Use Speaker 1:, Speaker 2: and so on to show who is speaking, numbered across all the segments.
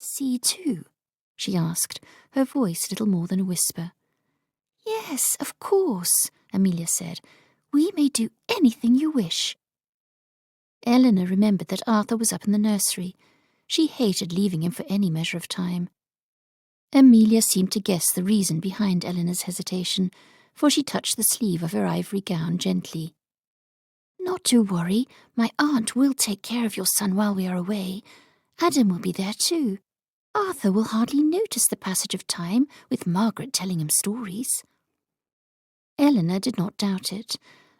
Speaker 1: see too?" she asked, her voice little more than a whisper. "Yes, of course," Amelia said. "We may do anything you wish." Eleanor remembered that Arthur was up in the nursery. She hated leaving him for any measure of time. Amelia seemed to guess the reason behind Eleanor's hesitation, for she touched the sleeve of her ivory gown gently. "Not to worry. My aunt will take care of your son while we are away. Adam will be there too. Arthur will hardly notice the passage of time with Margaret telling him stories." Eleanor did not doubt it.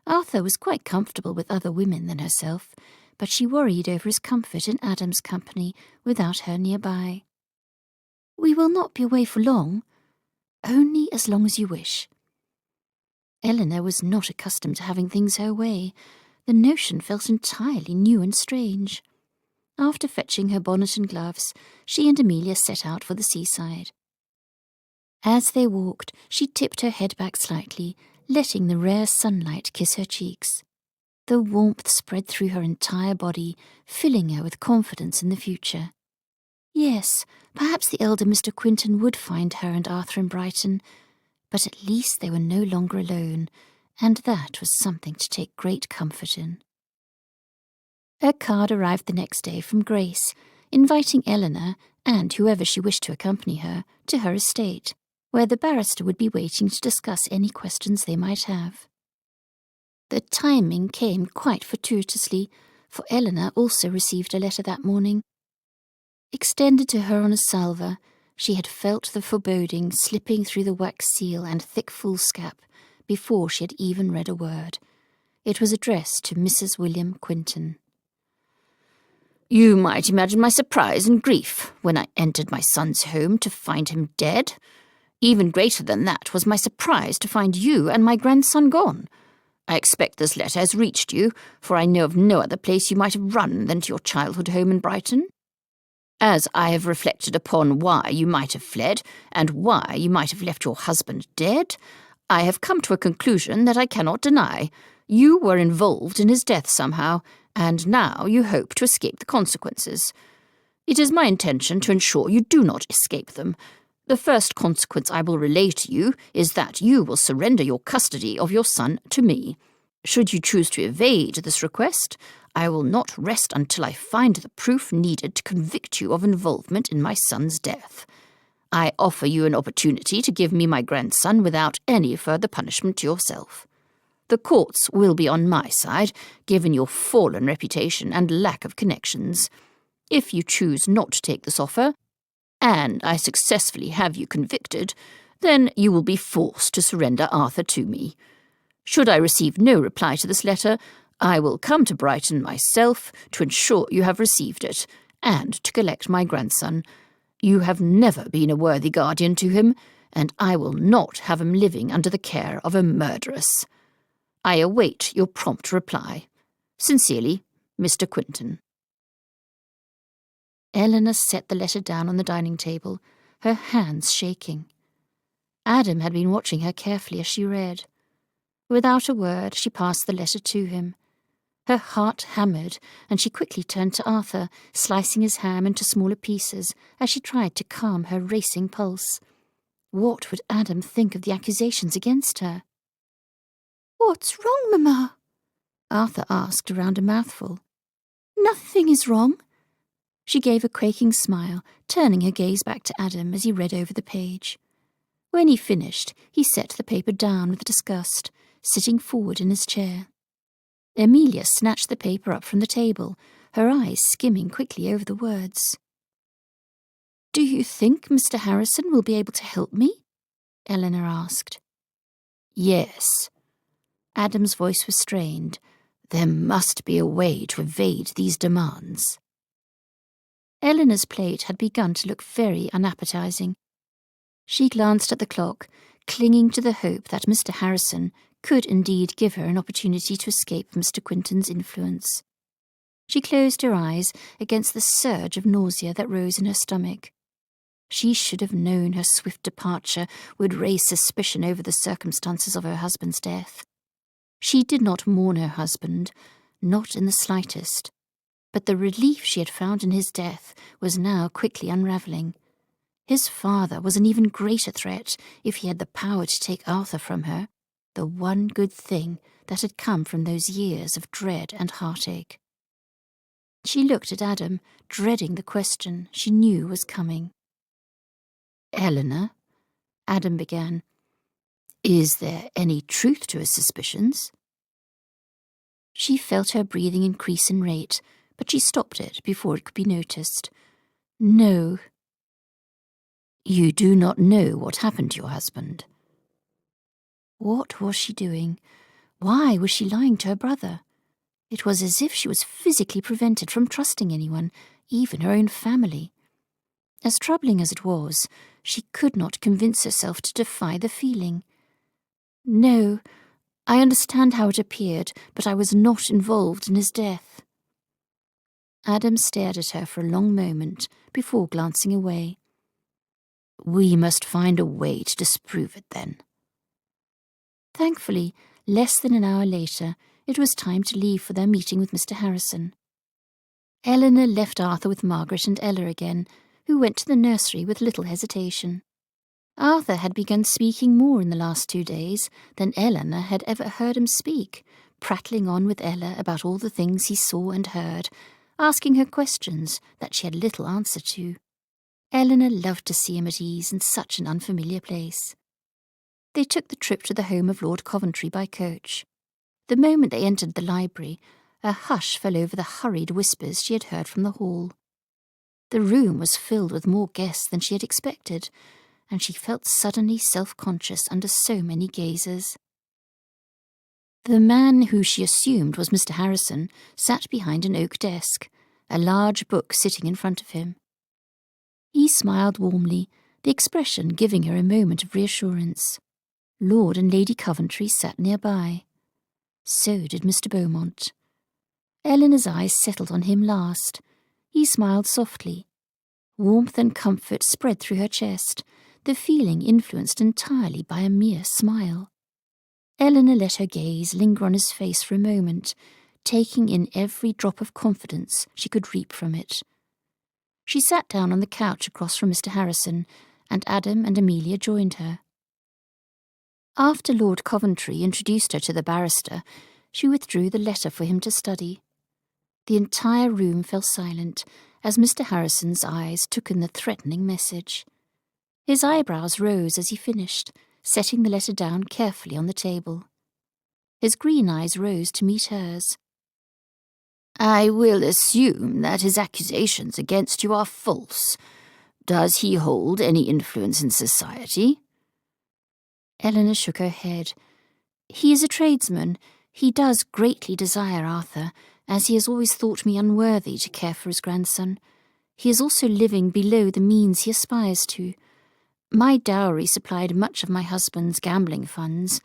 Speaker 1: Arthur was quite comfortable with other women than herself, but she worried over his comfort in Adam's company without her nearby. "We will not be away for long. Only as long as you wish." Eleanor was not accustomed to having things her way. The notion felt entirely new and strange. After fetching her bonnet and gloves, she and Amelia set out for the seaside. As they walked, she tipped her head back slightly, letting the rare sunlight kiss her cheeks. The warmth spread through her entire body, filling her with confidence in the future. Yes, perhaps the elder Mr. Quinton would find her and Arthur in Brighton, but at least they were no longer alone, and that was something to take great comfort in. A card arrived the next day from Grace, inviting Eleanor, and whoever she wished to accompany her, to her estate, where the barrister would be waiting to discuss any questions they might have. The timing came quite fortuitously, for Eleanor also received a letter that morning. Extended to her on a salver, she had felt the foreboding slipping through the wax seal and thick foolscap before she had even read a word. It was addressed to Mrs. William Quinton. "You might imagine my surprise and grief when I entered my son's home to find him dead. Even greater than that was my surprise to find you and my grandson gone. I expect this letter has reached you, for I know of no other place you might have run than to your childhood home in Brighton. As I have reflected upon why you might have fled, and why you might have left your husband dead, I have come to a conclusion that I cannot deny. You were involved in his death somehow, and now you hope to escape the consequences. It is my intention to ensure you do not escape them. The first consequence I will relay to you is that you will surrender your custody of your son to me. Should you choose to evade this request, I will not rest until I find the proof needed to convict you of involvement in my son's death. I offer you an opportunity to give me my grandson without any further punishment to yourself. The courts will be on my side, given your fallen reputation and lack of connections. If you choose not to take this offer, and I successfully have you convicted, then you will be forced to surrender Arthur to me. Should I receive no reply to this letter, I will come to Brighton myself to ensure you have received it, and to collect my grandson. You have never been a worthy guardian to him, and I will not have him living under the care of a murderess. I await your prompt reply. Sincerely, Mr. Quinton." Eleanor set the letter down on the dining table, her hands shaking. Adam had been watching her carefully as she read. Without a word, she passed the letter to him. Her heart hammered, and she quickly turned to Arthur, slicing his ham into smaller pieces as she tried to calm her racing pulse. What would Adam think of the accusations against her? "What's wrong, Mamma?" Arthur asked around a mouthful. "Nothing is wrong." She gave a quaking smile, turning her gaze back to Adam as he read over the page. When he finished, he set the paper down with disgust, sitting forward in his chair. Amelia snatched the paper up from the table, her eyes skimming quickly over the words. "Do you think Mr. Harrison will be able to help me?" Eleanor asked. "Yes." Adam's voice was strained. "There must be a way to evade these demands." Eleanor's plate had begun to look very unappetizing. She glanced at the clock, clinging to the hope that Mr. Harrison could indeed give her an opportunity to escape Mr. Quinton's influence. She closed her eyes against the surge of nausea that rose in her stomach. She should have known her swift departure would raise suspicion over the circumstances of her husband's death. She did not mourn her husband, not in the slightest. But the relief she had found in his death was now quickly unravelling. His father was an even greater threat if he had the power to take Arthur from her, the one good thing that had come from those years of dread and heartache. She looked at Adam, dreading the question she knew was coming. "Eleanor," Adam began, "is there any truth to his suspicions?" She felt her breathing increase in rate, but she stopped it before it could be noticed. "No." "You do not know what happened to your husband?" What was she doing? Why was she lying to her brother? It was as if she was physically prevented from trusting anyone, even her own family. As troubling as it was, she could not convince herself to defy the feeling. "No, I understand how it appeared, but I was not involved in his death." Adam stared at her for a long moment before glancing away. "We must find a way to disprove it, then." Thankfully, less than an hour later, it was time to leave for their meeting with Mr. Harrison. Eleanor left Arthur with Margaret and Ella again, who went to the nursery with little hesitation. Arthur had begun speaking more in the last 2 days than Eleanor had ever heard him speak, prattling on with Ella about all the things he saw and heard, asking her questions that she had little answer to. Eleanor loved to see him at ease in such an unfamiliar place. They took the trip to the home of Lord Coventry by coach. The moment they entered the library, a hush fell over the hurried whispers she had heard from the hall. The room was filled with more guests than she had expected, and she felt suddenly self-conscious under so many gazers. The man who she assumed was Mr. Harrison sat behind an oak desk, a large book sitting in front of him. He smiled warmly, the expression giving her a moment of reassurance. Lord and Lady Coventry sat nearby. So did Mr. Beaumont. Eleanor's eyes settled on him last. He smiled softly. Warmth and comfort spread through her chest, the feeling influenced entirely by a mere smile. Eleanor let her gaze linger on his face for a moment, taking in every drop of confidence she could reap from it. She sat down on the couch across from Mr. Harrison, and Adam and Amelia joined her. After Lord Coventry introduced her to the barrister, she withdrew the letter for him to study. The entire room fell silent as Mr. Harrison's eyes took in the threatening message. His eyebrows rose as he finished, setting the letter down carefully on the table. His green eyes rose to meet hers. "I will assume that his accusations against you are false. Does he hold any influence in society?" Eleanor shook her head. "He is a tradesman. He does greatly desire Arthur, as he has always thought me unworthy to care for his grandson. He is also living below the means he aspires to. My dowry supplied much of my husband's gambling funds,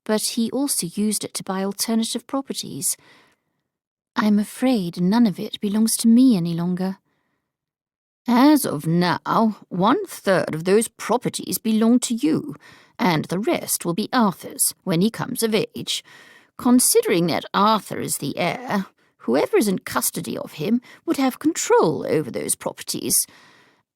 Speaker 1: but he also used it to buy alternative properties. I'm afraid none of it belongs to me any longer." "As of now, 1/3 of those properties belong to you, and the rest will be Arthur's when he comes of age. Considering that Arthur is the heir, whoever is in custody of him would have control over those properties.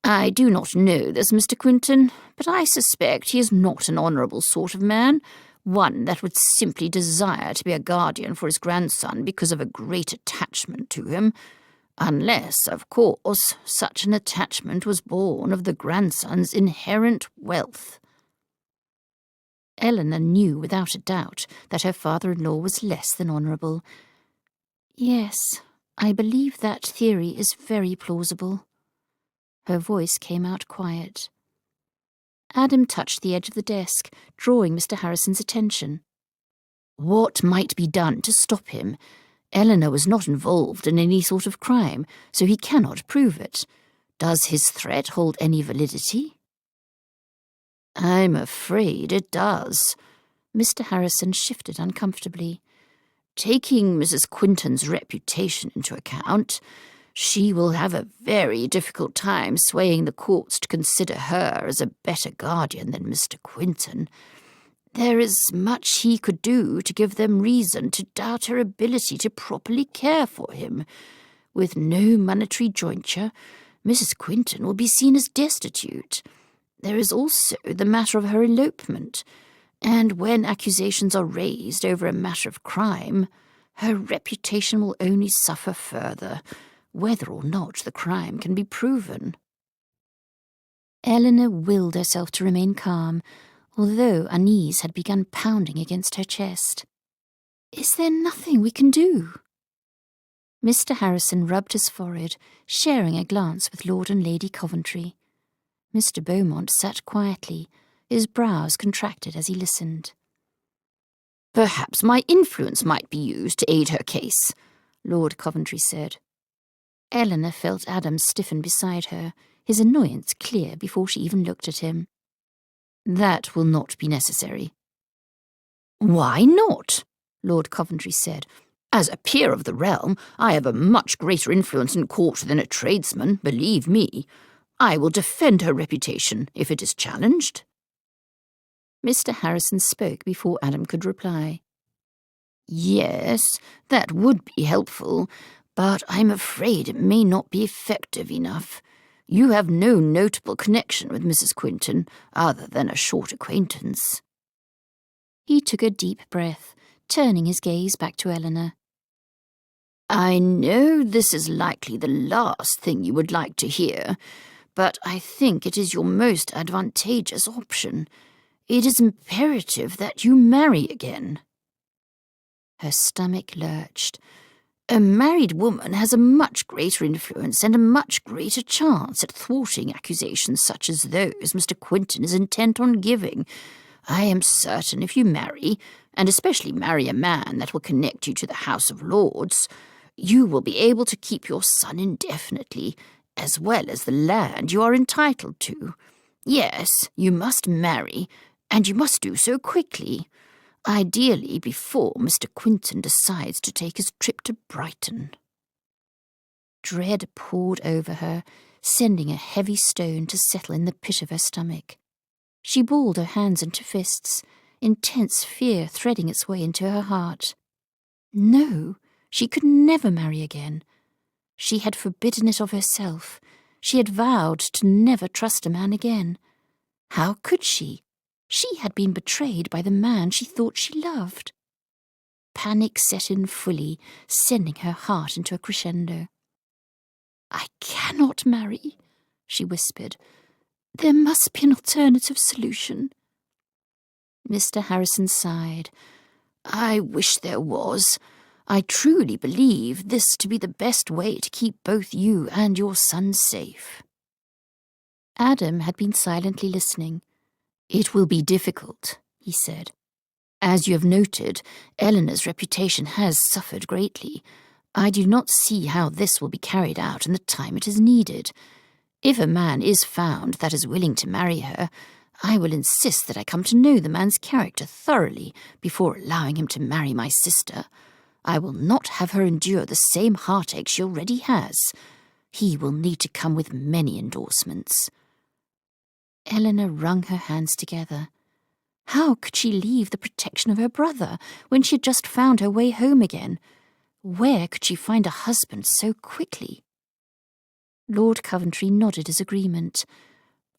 Speaker 1: I do not know this Mr. Quinton, but I suspect he is not an honourable sort of man, one that would simply desire to be a guardian for his grandson because of a great attachment to him, unless, of course, such an attachment was born of the grandson's inherent wealth." Eleanor knew without a doubt that her father-in-law was less than honourable. "Yes, I believe that theory is very plausible." Her voice came out quiet. Adam touched the edge of the desk, drawing Mr. Harrison's attention. "What might be done to stop him? Eleanor was not involved in any sort of crime, so he cannot prove it. Does his threat hold any validity?" "I'm afraid it does." Mr. Harrison shifted uncomfortably. "Taking Mrs. Quinton's reputation into account, she will have a very difficult time swaying the courts to consider her as a better guardian than Mr. Quinton. There is much he could do to give them reason to doubt her ability to properly care for him, With no monetary jointure, Mrs. Quinton will be seen as destitute. There is also the matter of her elopement, and when accusations are raised over a matter of crime, her reputation will only suffer further, whether or not the crime can be proven." Eleanor willed herself to remain calm, although unease had begun pounding against her chest. "Is there nothing we can do?" Mr. Harrison rubbed his forehead, sharing a glance with Lord and Lady Coventry. Mr. Beaumont sat quietly, his brows contracted as he listened. "Perhaps my influence might be used to aid her case," Lord Coventry said. Eleanor felt Adam stiffen beside her, his annoyance clear before she even looked at him. "That will not be necessary." "Why not?" Lord Coventry said. "As a peer of the realm, I have a much greater influence in court than a tradesman, believe me. I will defend her reputation if it is challenged." Mr. Harrison spoke before Adam could reply. "Yes, that would be helpful, but I'm afraid it may not be effective enough. You have no notable connection with Mrs. Quinton, other than a short acquaintance." He took a deep breath, turning his gaze back to Eleanor. "I know this is likely the last thing you would like to hear, but I think it is your most advantageous option. It is imperative that you marry again." Her stomach lurched. "A married woman has a much greater influence and a much greater chance at thwarting accusations such as those Mr. Quinton is intent on giving. I am certain if you marry, and especially marry a man that will connect you to the House of Lords, you will be able to keep your son indefinitely, as well as the land you are entitled to. Yes, you must marry, and you must do so quickly. Ideally before Mr. Quinton decides to take his trip to Brighton." Dread poured over her, sending a heavy stone to settle in the pit of her stomach. She balled her hands into fists, intense fear threading its way into her heart. No, she could never marry again. She had forbidden it of herself. She had vowed to never trust a man again. How could she? She had been betrayed by the man she thought she loved. Panic set in fully, sending her heart into a crescendo. "I cannot marry," she whispered. "There must be an alternative solution." Mr. Harrison sighed. "I wish there was. I truly believe this to be the best way to keep both you and your son safe." Adam had been silently listening. "It will be difficult," he said. "As you have noted, Eleanor's reputation has suffered greatly. I do not see how this will be carried out in the time it is needed. If a man is found that is willing to marry her, I will insist that I come to know the man's character thoroughly before allowing him to marry my sister. I will not have her endure the same heartache she already has. He will need to come with many endorsements." Eleanor wrung her hands together. How could she leave the protection of her brother when she had just found her way home again? Where could she find a husband so quickly? Lord Coventry nodded his agreement.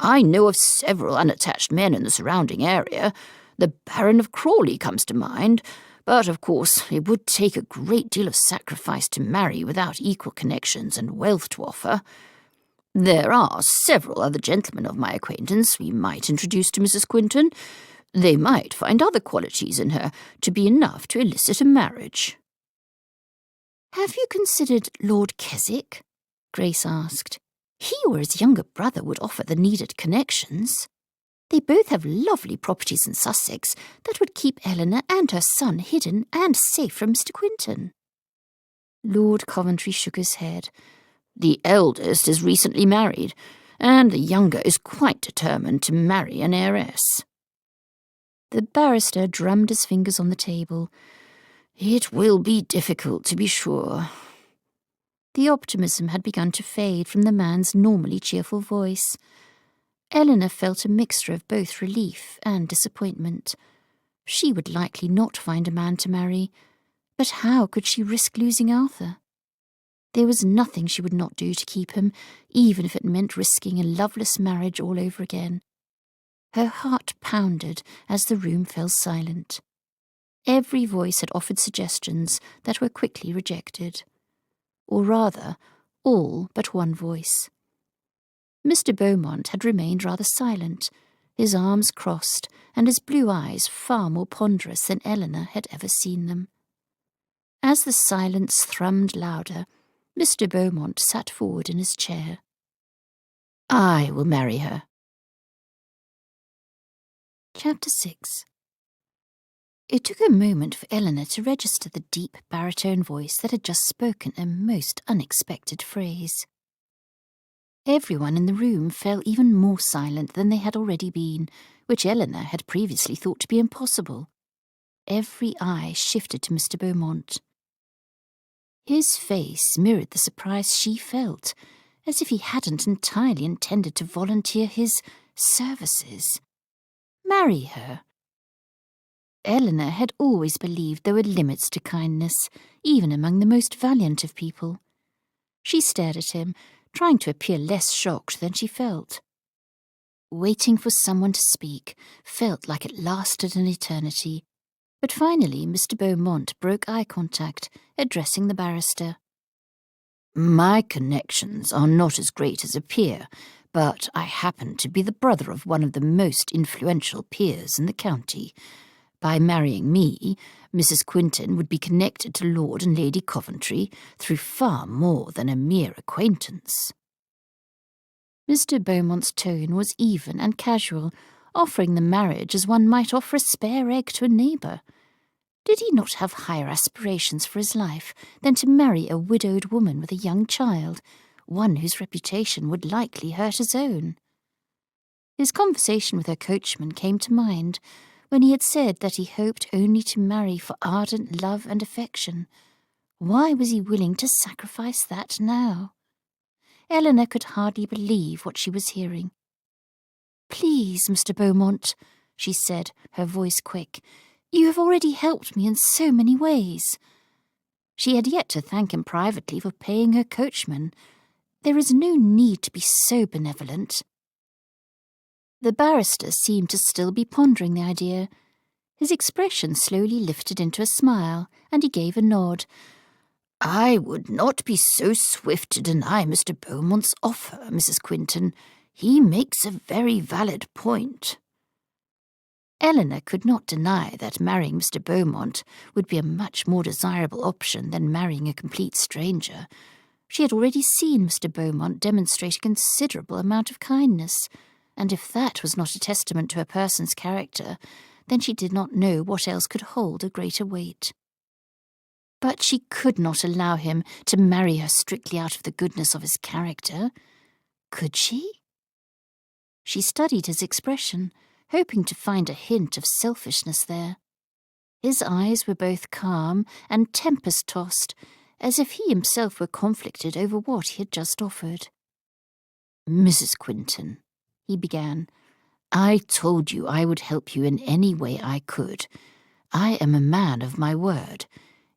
Speaker 1: "I know of several unattached men in the surrounding area. The Baron of Crawley comes to mind, but of course it would take a great deal of sacrifice to marry without equal connections and wealth to offer. There are several other gentlemen of my acquaintance we might introduce to Mrs. Quinton. They might find other qualities in her to be enough to elicit a marriage." "Have you considered Lord Keswick?" Grace asked. "He or his younger brother would offer the needed connections. They both have lovely properties in Sussex that would keep Eleanor and her son hidden and safe from Mr. Quinton." Lord Coventry shook his head. "The eldest is recently married, and the younger is quite determined to marry an heiress." The barrister drummed his fingers on the table. "It will be difficult, to be sure." The optimism had begun to fade from the man's normally cheerful voice. Eleanor felt a mixture of both relief and disappointment. She would likely not find a man to marry, but how could she risk losing Arthur? There was nothing she would not do to keep him, even if it meant risking a loveless marriage all over again. Her heart pounded as the room fell silent. Every voice had offered suggestions that were quickly rejected. Or rather, all but one voice. Mr. Beaumont had remained rather silent, his arms crossed and his blue eyes far more ponderous than Eleanor had ever seen them. As the silence thrummed louder, Mr. Beaumont sat forward in his chair. "I will marry her." Chapter 6. It took a moment for Eleanor to register the deep baritone voice that had just spoken a most unexpected phrase. Everyone in the room fell even more silent than they had already been, which Eleanor had previously thought to be impossible. Every eye shifted to Mr. Beaumont. His face mirrored the surprise she felt, as if he hadn't entirely intended to volunteer his services. Marry her. Eleanor had always believed there were limits to kindness, even among the most valiant of people. She stared at him, trying to appear less shocked than she felt. Waiting for someone to speak felt like it lasted an eternity, but finally Mr. Beaumont broke eye contact, addressing the barrister. "My connections are not as great as appear, but I happen to be the brother of one of the most influential peers in the county. By marrying me, Mrs. Quinton would be connected to Lord and Lady Coventry through far more than a mere acquaintance." Mr. Beaumont's tone was even and casual, offering the marriage as one might offer a spare egg to a neighbour. Did he not have higher aspirations for his life than to marry a widowed woman with a young child, one whose reputation would likely hurt his own? His conversation with her coachman came to mind, when he had said that he hoped only to marry for ardent love and affection. Why was he willing to sacrifice that now? Eleanor could hardly believe what she was hearing. "Please, Mr. Beaumont," she said, her voice quick, "you have already helped me in so many ways." She had yet to thank him privately for paying her coachman. There is no need to be so benevolent. The barrister seemed to still be pondering the idea. His expression slowly lifted into a smile, and he gave a nod. "I would not be so swift to deny Mr. Beaumont's offer, Mrs. Quinton. He makes a very valid point." Eleanor could not deny that marrying Mr. Beaumont would be a much more desirable option than marrying a complete stranger. She had already seen Mr. Beaumont demonstrate a considerable amount of kindness, and if that was not a testament to a person's character, then she did not know what else could hold a greater weight. But she could not allow him to marry her strictly out of the goodness of his character. Could she? She studied his expression, hoping to find a hint of selfishness there. His eyes were both calm and tempest-tossed, as if he himself were conflicted over what he had just offered. "Mrs. Quinton," he began, "I told you I would help you in any way I could. I am a man of my word.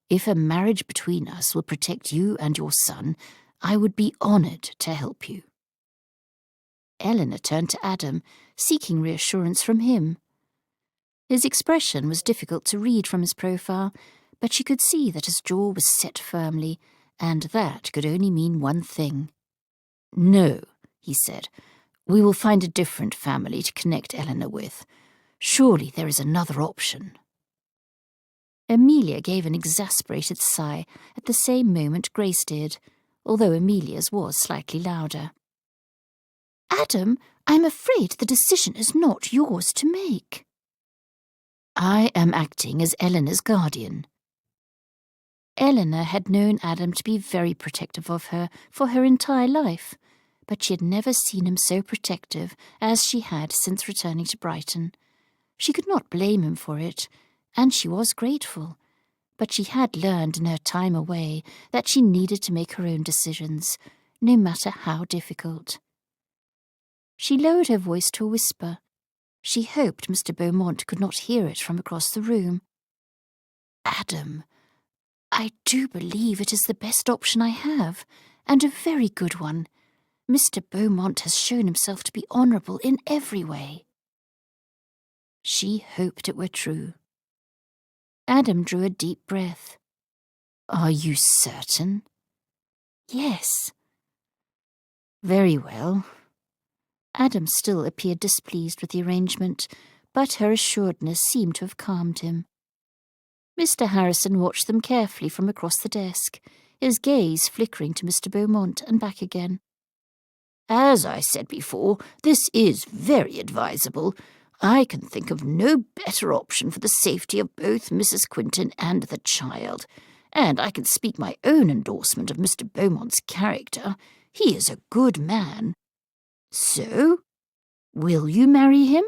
Speaker 1: If a marriage between us will protect you and your son, I would be honoured to help you." Eleanor turned to Adam, seeking reassurance from him. His expression was difficult to read from his profile, but she could see that his jaw was set firmly, and that could only mean one thing. "No," he said, "we will find a different family to connect Eleanor with. Surely there is another option." Amelia gave an exasperated sigh at the same moment Grace did, although Amelia's was slightly louder. "Adam, I'm afraid the decision is not yours to make." "I am acting as Eleanor's guardian." Eleanor had known Adam to be very protective of her for her entire life, but she had never seen him so protective as she had since returning to Brighton. She could not blame him for it, and she was grateful, but she had learned in her time away that she needed to make her own decisions, no matter how difficult. She lowered her voice to a whisper. She hoped Mr. Beaumont could not hear it from across the room. "Adam, I do believe it is the best option I have, and a very good one. Mr. Beaumont has shown himself to be honourable in every way." She hoped it were true. Adam drew a deep breath. "Are you certain?" "Yes." "Very well." Adam still appeared displeased with the arrangement, but her assuredness seemed to have calmed him. Mr. Harrison watched them carefully from across the desk, his gaze flickering to Mr. Beaumont and back again. "As I said before, this is very advisable. I can think of no better option for the safety of both Mrs. Quinton and the child, and I can speak my own endorsement of Mr. Beaumont's character. He is a good man. So, will you marry him?"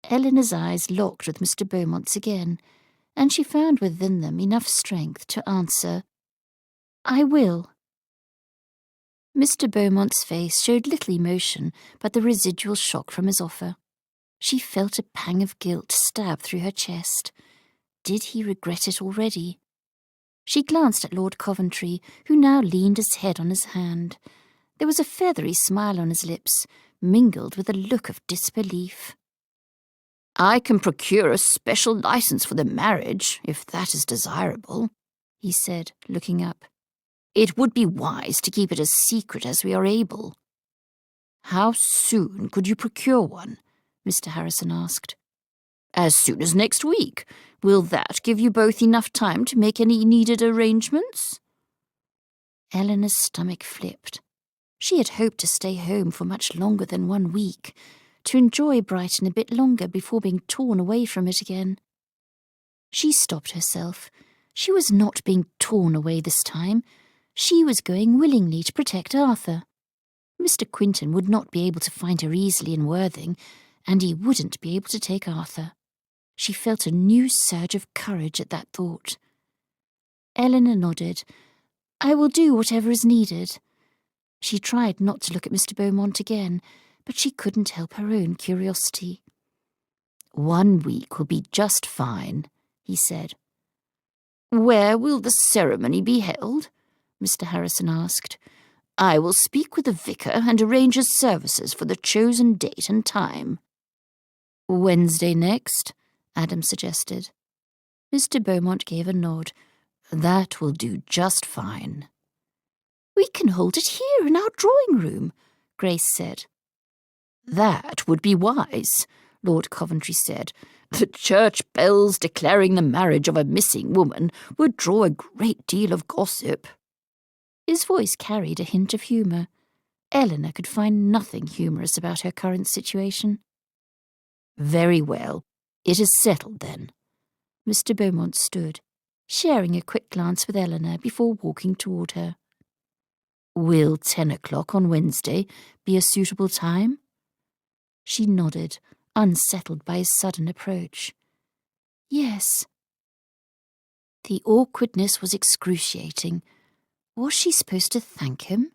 Speaker 1: Eleanor's eyes locked with Mr. Beaumont's again, and she found within them enough strength to answer, "I will." Mr. Beaumont's face showed little emotion but the residual shock from his offer. She felt a pang of guilt stab through her chest. Did he regret it already? She glanced at Lord Coventry, who now leaned his head on his hand. There was a feathery smile on his lips, mingled with a look of disbelief. "I can procure a special license for the marriage, if that is desirable," he said, looking up. "It would be wise to keep it as secret as we are able." "How soon could you procure one?" Mr. Harrison asked. "As soon as next week. Will that give you both enough time to make any needed arrangements?" Eleanor's stomach flipped. She had hoped to stay home for much longer than 1 week, to enjoy Brighton a bit longer before being torn away from it again. She stopped herself. She was not being torn away this time. She was going willingly to protect Arthur. Mr. Quinton would not be able to find her easily in Worthing, and he wouldn't be able to take Arthur. She felt a new surge of courage at that thought. Eleanor nodded. "I will do whatever is needed." She tried not to look at Mr. Beaumont again, but she couldn't help her own curiosity. 1 week will be just fine," he said. "Where will the ceremony be held?" Mr. Harrison asked. "I will speak with the vicar and arrange his services for the chosen date and time." "Wednesday next," Adam suggested. Mr. Beaumont gave a nod. "That will do just fine." "We can hold it here in our drawing-room," Grace said. "That would be wise," Lord Coventry said. "The church bells declaring the marriage of a missing woman would draw a great deal of gossip." His voice carried a hint of humour. Eleanor could find nothing humorous about her current situation. "Very well. It is settled, then." Mr. Beaumont stood, sharing a quick glance with Eleanor before walking toward her. "Will 10 o'clock on Wednesday be a suitable time?" She nodded, unsettled by his sudden approach. "Yes." The awkwardness was excruciating. Was she supposed to thank him?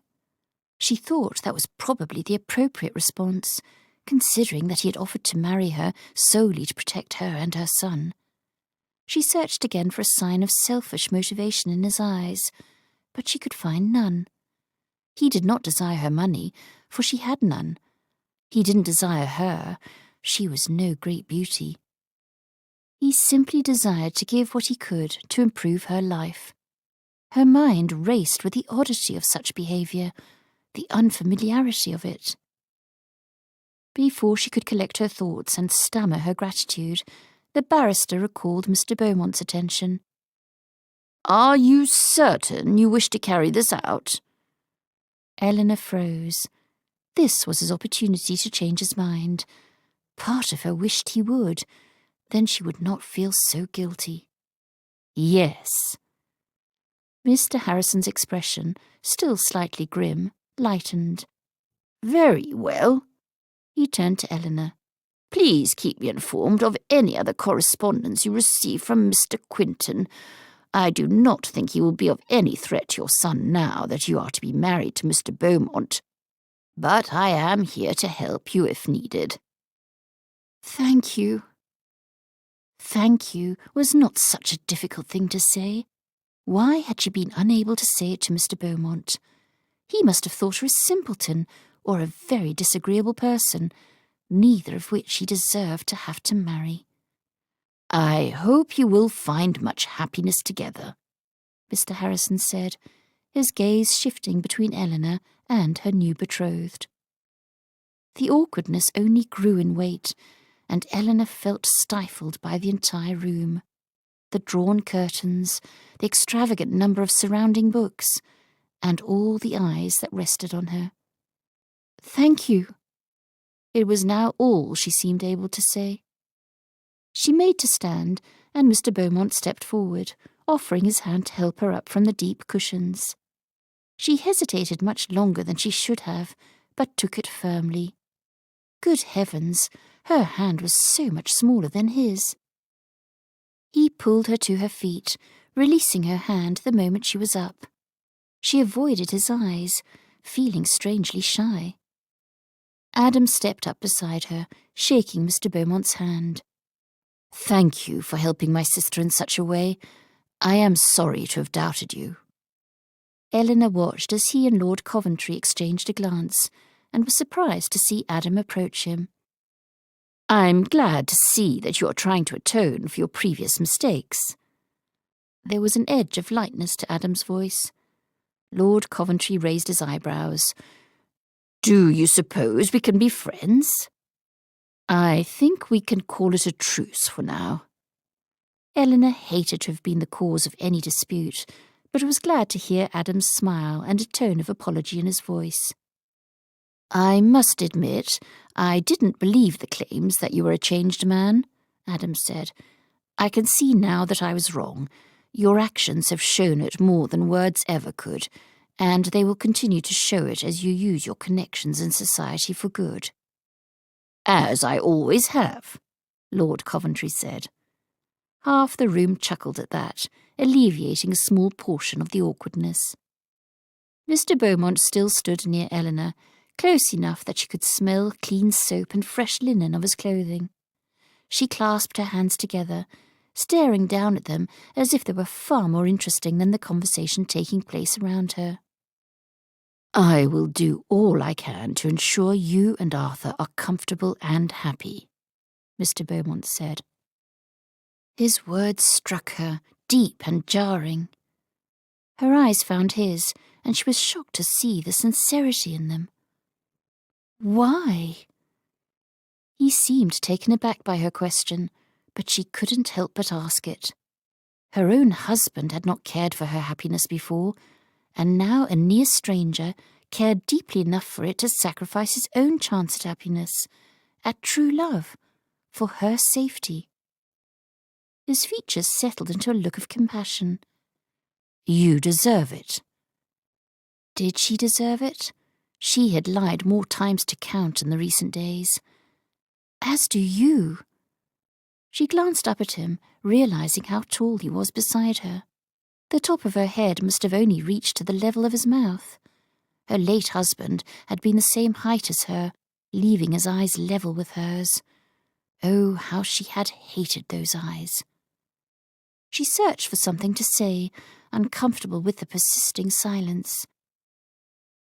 Speaker 1: She thought that was probably the appropriate response, considering that he had offered to marry her solely to protect her and her son. She searched again for a sign of selfish motivation in his eyes, but she could find none. He did not desire her money, for she had none. He didn't desire her. She was no great beauty. He simply desired to give what he could to improve her life. Her mind raced with the oddity of such behaviour, the unfamiliarity of it. Before she could collect her thoughts and stammer her gratitude, the barrister recalled Mr. Beaumont's attention. "Are you certain you wish to carry this out?" Eleanor froze. This was his opportunity to change his mind. Part of her wished he would. Then she would not feel so guilty. "Yes." Mr. Harrison's expression, still slightly grim, lightened. "Very well." He turned to Eleanor. "Please keep me informed of any other correspondence you receive from Mr. Quinton. I do not think he will be of any threat to your son now that you are to be married to Mr. Beaumont. But I am here to help you if needed." "Thank you." Thank you was not such a difficult thing to say. Why had she been unable to say it to Mr. Beaumont? He must have thought her a simpleton or a very disagreeable person, neither of which he deserved to have to marry. "I hope you will find much happiness together," Mr. Harrison said, his gaze shifting between Eleanor and her new betrothed. The awkwardness only grew in weight, and Eleanor felt stifled by the entire room. The drawn curtains, the extravagant number of surrounding books, and all the eyes that rested on her. "Thank you." It was now all she seemed able to say. She made to stand, and Mr. Beaumont stepped forward, offering his hand to help her up from the deep cushions. She hesitated much longer than she should have, but took it firmly. Good heavens, her hand was so much smaller than his. He pulled her to her feet, releasing her hand the moment she was up. She avoided his eyes, feeling strangely shy. Adam stepped up beside her, shaking Mr. Beaumont's hand. "Thank you for helping my sister in such a way. I am sorry to have doubted you." Eleanor watched as he and Lord Coventry exchanged a glance, and was surprised to see Adam approach him. "I'm glad to see that you are trying to atone for your previous mistakes." There was an edge of lightness to Adam's voice. Lord Coventry raised his eyebrows. "Do you suppose we can be friends?" "I think we can call it a truce for now." Eleanor hated to have been the cause of any dispute, but was glad to hear Adam's smile and a tone of apology in his voice. "I must admit, I didn't believe the claims that you were a changed man," Adam said. "I can see now that I was wrong. Your actions have shown it more than words ever could, and they will continue to show it as you use your connections in society for good." "As I always have," Lord Coventry said. Half the room chuckled at that, alleviating a small portion of the awkwardness. Mr. Beaumont still stood near Eleanor, close enough that she could smell clean soap and fresh linen of his clothing. She clasped her hands together, staring down at them as if they were far more interesting than the conversation taking place around her. "I will do all I can to ensure you and Arthur are comfortable and happy," Mr. Beaumont said. His words struck her, deep and jarring. Her eyes found his, and she was shocked to see the sincerity in them. "Why?" He seemed taken aback by her question, but she couldn't help but ask it. Her own husband had not cared for her happiness before, and now a near stranger cared deeply enough for it to sacrifice his own chance at happiness, at true love, for her safety. His features settled into a look of compassion. "You deserve it." Did she deserve it? She had lied more times to count in the recent days. "As do you." She glanced up at him, realizing how tall he was beside her. The top of her head must have only reached to the level of his mouth. Her late husband had been the same height as her, leaving his eyes level with hers. Oh, how she had hated those eyes. She searched for something to say, uncomfortable with the persisting silence.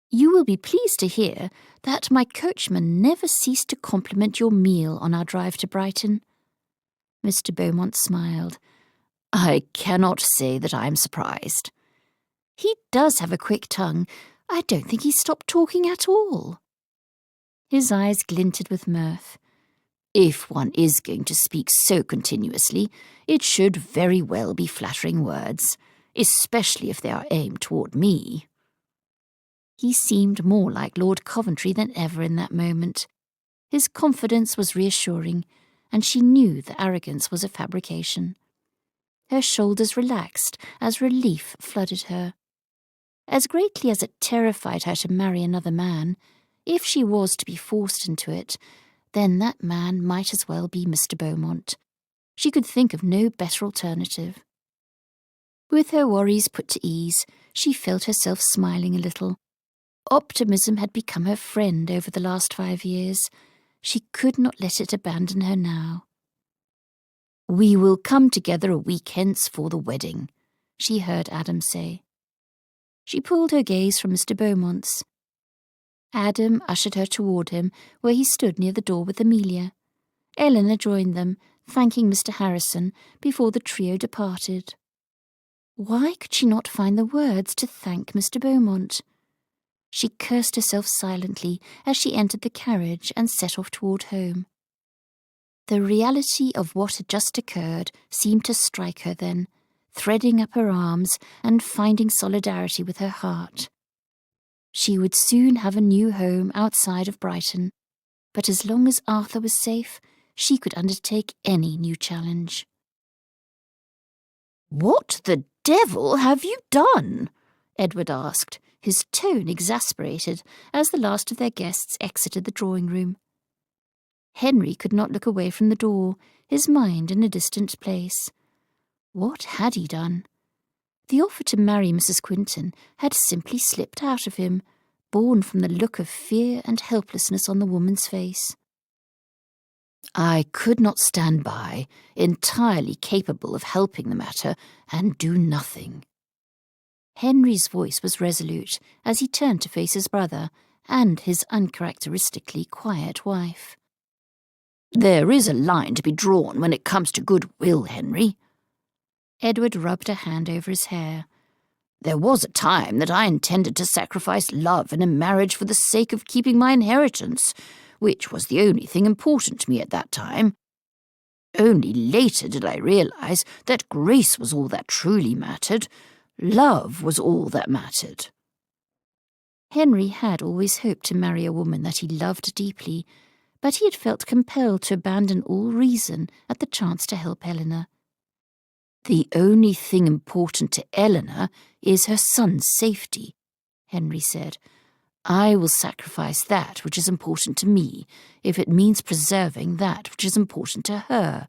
Speaker 1: "You will be pleased to hear that my coachman never ceased to compliment your meal on our drive to Brighton." Mr. Beaumont smiled. "I cannot say that I am surprised." "He does have a quick tongue. I don't think he stopped talking at all." His eyes glinted with mirth. "If one is going to speak so continuously, it should very well be flattering words, especially if they are aimed toward me." He seemed more like Lord Coventry than ever in that moment. His confidence was reassuring, and she knew the arrogance was a fabrication. Her shoulders relaxed as relief flooded her. As greatly as it terrified her to marry another man, if she was to be forced into it, then that man might as well be Mr. Beaumont. She could think of no better alternative. With her worries put to ease, she felt herself smiling a little. Optimism had become her friend over the last 5 years. She could not let it abandon her now. "We will come together a week hence for the wedding," she heard Adam say. She pulled her gaze from Mr. Beaumont's. Adam ushered her toward him, where he stood near the door with Amelia. Eleanor joined them, thanking Mr. Harrison, before the trio departed. Why could she not find the words to thank Mr. Beaumont? She cursed herself silently as she entered the carriage and set off toward home. The reality of what had just occurred seemed to strike her then, threading up her arms and finding solidarity with her heart. She would soon have a new home outside of Brighton, but as long as Arthur was safe, she could undertake any new challenge. "What the devil have you done?" Edward asked, his tone exasperated as the last of their guests exited the drawing-room. Henry could not look away from the door, his mind in a distant place. What had he done? The offer to marry Mrs. Quinton had simply slipped out of him, born from the look of fear and helplessness on the woman's face. "I could not stand by, entirely capable of helping the matter, and do nothing." Henry's voice was resolute as he turned to face his brother and his uncharacteristically quiet wife. "There is a line to be drawn when it comes to goodwill, Henry." Edward rubbed a hand over his hair. "There was a time that I intended to sacrifice love in a marriage for the sake of keeping my inheritance, which was the only thing important to me at that time. Only later did I realize that grace was all that truly mattered. Love was all that mattered." Henry had always hoped to marry a woman that he loved deeply, but he had felt compelled to abandon all reason at the chance to help Eleanor. "The only thing important to Eleanor is her son's safety," Henry said. "I will sacrifice that which is important to me, if it means preserving that which is important to her.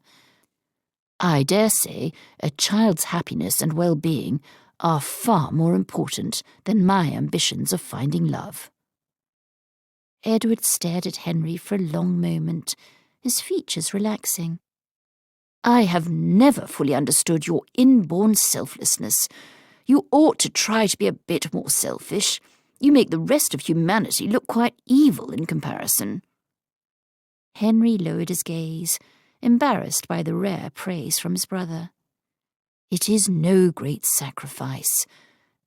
Speaker 1: I dare say a child's happiness and well-being are far more important than my ambitions of finding love." Edward stared at Henry for a long moment, his features relaxing. "I have never fully understood your inborn selflessness. You ought to try to be a bit more selfish. You make the rest of humanity look quite evil in comparison." Henry lowered his gaze, embarrassed by the rare praise from his brother. "It is no great sacrifice.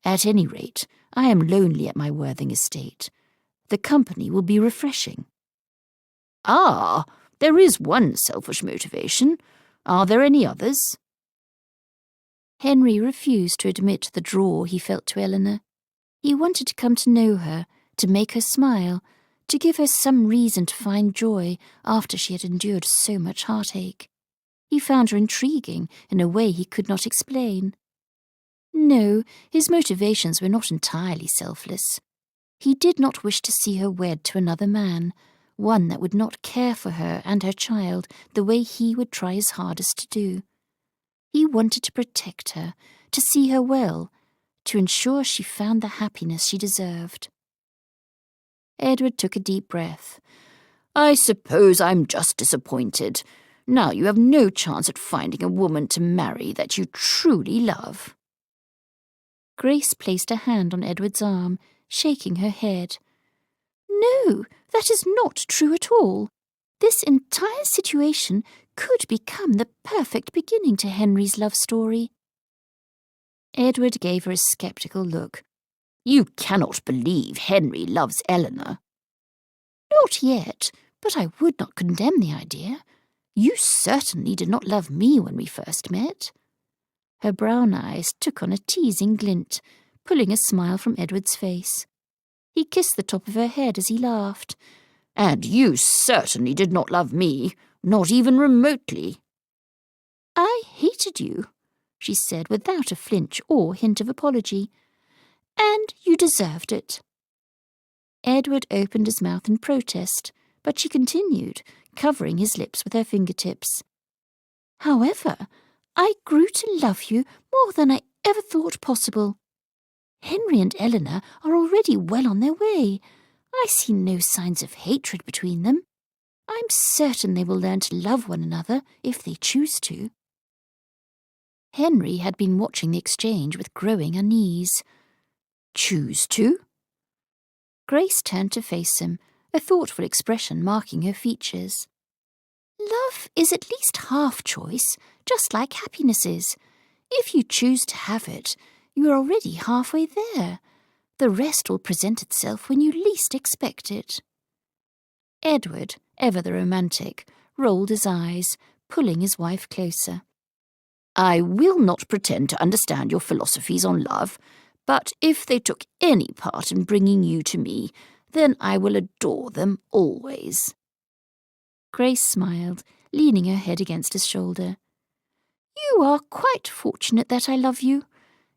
Speaker 1: At any rate, I am lonely at my Worthing estate. The company will be refreshing." "Ah, there is one selfish motivation. Are there any others?" Henry refused to admit the draw he felt to Eleanor. He wanted to come to know her, to make her smile, to give her some reason to find joy after she had endured so much heartache. He found her intriguing in a way he could not explain. No, his motivations were not entirely selfless. He did not wish to see her wed to another man, one that would not care for her and her child the way he would try his hardest to do. He wanted to protect her, to see her well, to ensure she found the happiness she deserved. Edward took a deep breath. "I suppose I'm just disappointed. Now you have no chance at finding a woman to marry that you truly love." Grace placed a hand on Edward's arm, shaking her head. "No, that is not true at all. This entire situation could become the perfect beginning to Henry's love story." Edward gave her a sceptical look. "You cannot believe Henry loves Eleanor." "Not yet, but I would not condemn the idea. You certainly did not love me when we first met." Her brown eyes took on a teasing glint, pulling a smile from Edward's face. He kissed the top of her head as he laughed. "And you certainly did not love me, not even remotely." "I hated you," she said without a flinch or hint of apology. "And you deserved it." Edward opened his mouth in protest, but she continued, covering his lips with her fingertips. "However, I grew to love you more than I ever thought possible. Henry and Eleanor are already well on their way. I see no signs of hatred between them. I'm certain they will learn to love one another if they choose to." Henry had been watching the exchange with growing unease. "Choose to?" Grace turned to face him, a thoughtful expression marking her features. "Love is at least half choice, just like happiness is. If you choose to have it, you are already halfway there. The rest will present itself when you least expect it." Edward, ever the romantic, rolled his eyes, pulling his wife closer. "I will not pretend to understand your philosophies on love, but if they took any part in bringing you to me, then I will adore them always." Grace smiled, leaning her head against his shoulder. "You are quite fortunate that I love you.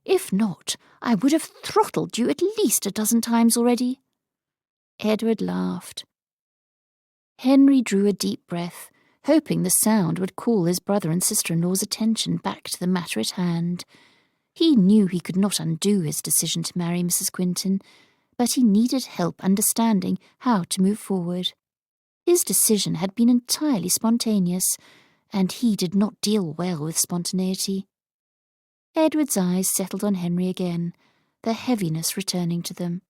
Speaker 1: If not, I would have throttled you at least a dozen times already." Edward laughed. Henry drew a deep breath, hoping the sound would call his brother and sister-in-law's attention back to the matter at hand. He knew he could not undo his decision to marry Mrs. Quinton, but he needed help understanding how to move forward. His decision had been entirely spontaneous, and he did not deal well with spontaneity. Edward's eyes settled on Henry again, the heaviness returning to them.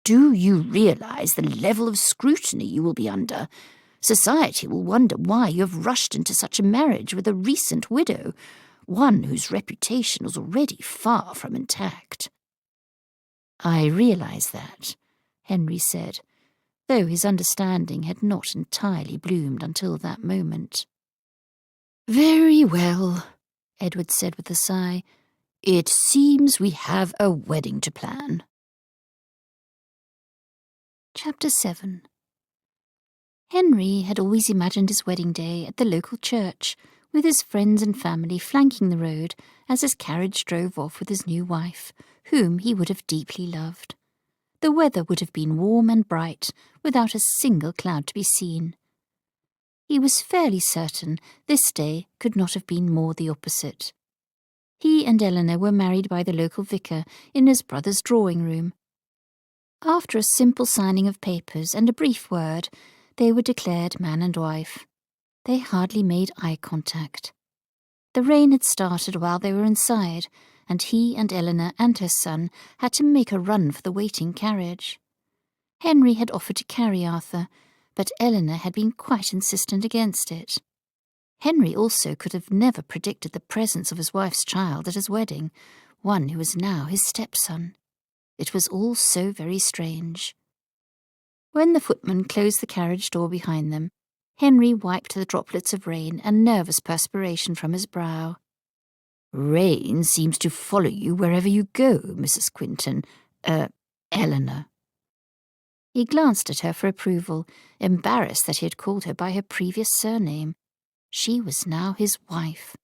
Speaker 1: "Do you realize the level of scrutiny you will be under? Society will wonder why you have rushed into such a marriage with a recent widow, one whose reputation was already far from intact." "I realize that," Henry said, though his understanding had not entirely bloomed until that moment. "Very well," Edward said with a sigh. "It seems we have a wedding to plan." Chapter 7. Henry had always imagined his wedding day at the local church, with his friends and family flanking the road as his carriage drove off with his new wife, whom he would have deeply loved. The weather would have been warm and bright, without a single cloud to be seen. He was fairly certain this day could not have been more the opposite. He and Eleanor were married by the local vicar in his brother's drawing-room. After a simple signing of papers and a brief word, they were declared man and wife. They hardly made eye contact. The rain had started while they were inside, and he and Eleanor and her son had to make a run for the waiting carriage. Henry had offered to carry Arthur, but Eleanor had been quite insistent against it. Henry also could have never predicted the presence of his wife's child at his wedding, one who was now his stepson. It was all so very strange. When the footman closed the carriage door behind them, Henry wiped the droplets of rain and nervous perspiration from his brow. "Rain seems to follow you wherever you go, Mrs. Quinton. Eleanor." He glanced at her for approval, embarrassed that he had called her by her previous surname. She was now his wife.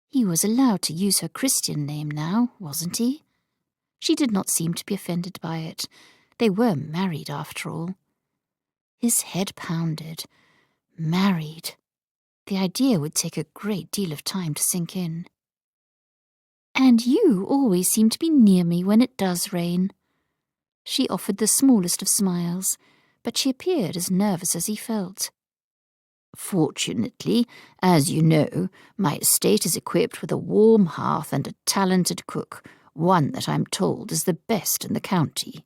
Speaker 1: He was allowed to use her Christian name now, wasn't he? She did not seem to be offended by it. They were married, after all. His head pounded. Married. The idea would take a great deal of time to sink in. "And you always seem to be near me when it does rain." She offered the smallest of smiles, but she appeared as nervous as he felt. "Fortunately, as you know, my estate is equipped with a warm hearth and a talented cook, one that I'm told is the best in the county."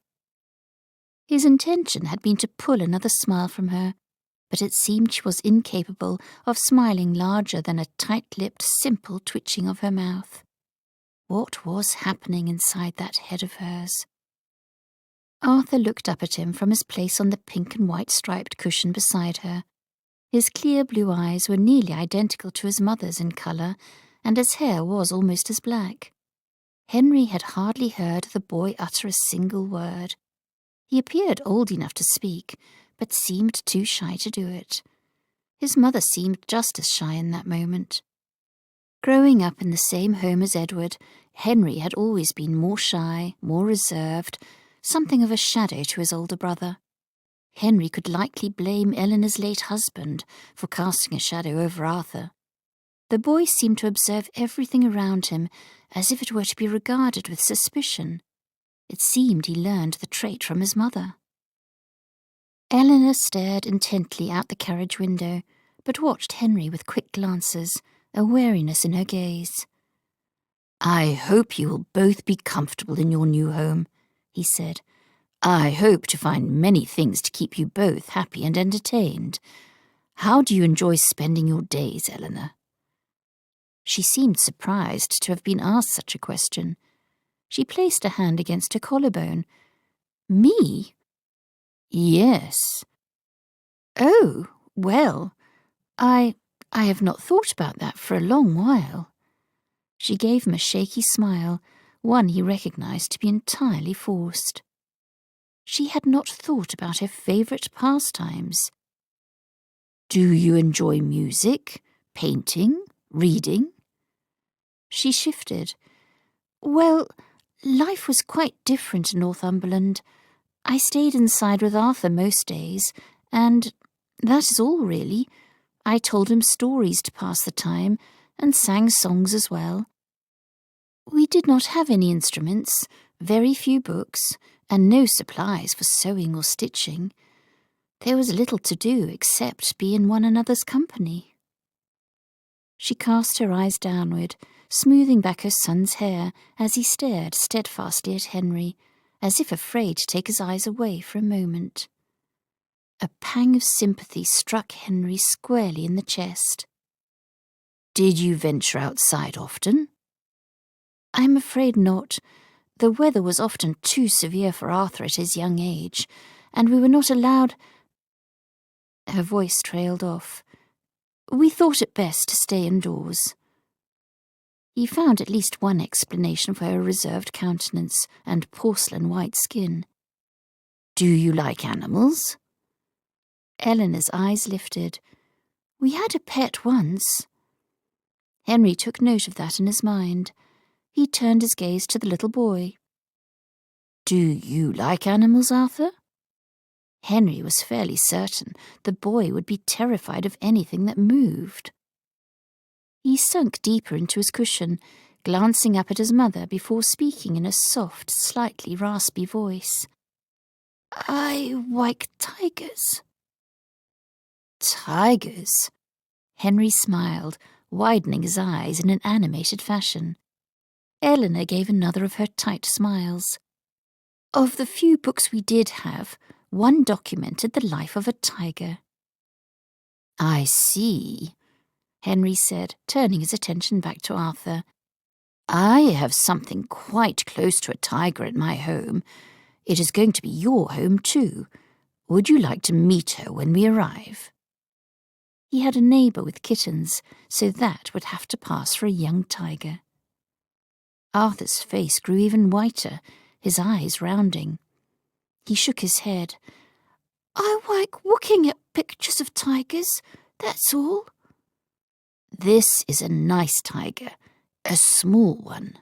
Speaker 1: His intention had been to pull another smile from her, but it seemed she was incapable of smiling larger than a tight-lipped, simple twitching of her mouth. What was happening inside that head of hers? Arthur looked up at him from his place on the pink and white striped cushion beside her. His clear blue eyes were nearly identical to his mother's in colour, and his hair was almost as black. Henry had hardly heard the boy utter a single word. He appeared old enough to speak, but seemed too shy to do it. His mother seemed just as shy in that moment. Growing up in the same home as Edward, Henry had always been more shy, more reserved, something of a shadow to his older brother. Henry could likely blame Eleanor's late husband for casting a shadow over Arthur. The boy seemed to observe everything around him as if it were to be regarded with suspicion. It seemed he learned the trait from his mother. Eleanor stared intently out the carriage window, but watched Henry with quick glances, a wariness in her gaze. "I hope you will both be comfortable in your new home," he said. "I hope to find many things to keep you both happy and entertained. How do you enjoy spending your days, Eleanor?" She seemed surprised to have been asked such a question. She placed a hand against her collarbone. "Me?" "Yes." "Oh, well, I have not thought about that for a long while." She gave him a shaky smile, one he recognized to be entirely forced. She had not thought about her favourite pastimes. "Do you enjoy music, painting, reading?" She shifted. "Well, life was quite different in Northumberland. I stayed inside with Arthur most days, and that is all, really. I told him stories to pass the time, and sang songs as well. We did not have any instruments, very few books, and no supplies for sewing or stitching. There was little to do except be in one another's company." She cast her eyes downward, smoothing back her son's hair as he stared steadfastly at Henry, as if afraid to take his eyes away for a moment. A pang of sympathy struck Henry squarely in the chest. "Did you venture outside often?" "I'm afraid not. The weather was often too severe for Arthur at his young age, and we were not allowed—" Her voice trailed off. "We thought it best to stay indoors." He found at least one explanation for her reserved countenance and porcelain-white skin. "Do you like animals?" Eleanor's eyes lifted. "We had a pet once." Henry took note of that in his mind. He turned his gaze to the little boy. "Do you like animals, Arthur?" Henry was fairly certain the boy would be terrified of anything that moved. He sunk deeper into his cushion, glancing up at his mother before speaking in a soft, slightly raspy voice. "I like tigers." "Tigers?" Henry smiled, widening his eyes in an animated fashion. Eleanor gave another of her tight smiles. "Of the few books we did have, one documented the life of a tiger." "I see," Henry said, turning his attention back to Arthur. "I have something quite close to a tiger at my home. It is going to be your home too. Would you like to meet her when we arrive?" He had a neighbour with kittens, so that would have to pass for a young tiger. Arthur's face grew even whiter, his eyes rounding. He shook his head. "I like looking at pictures of tigers, that's all." "This is a nice tiger, a small one."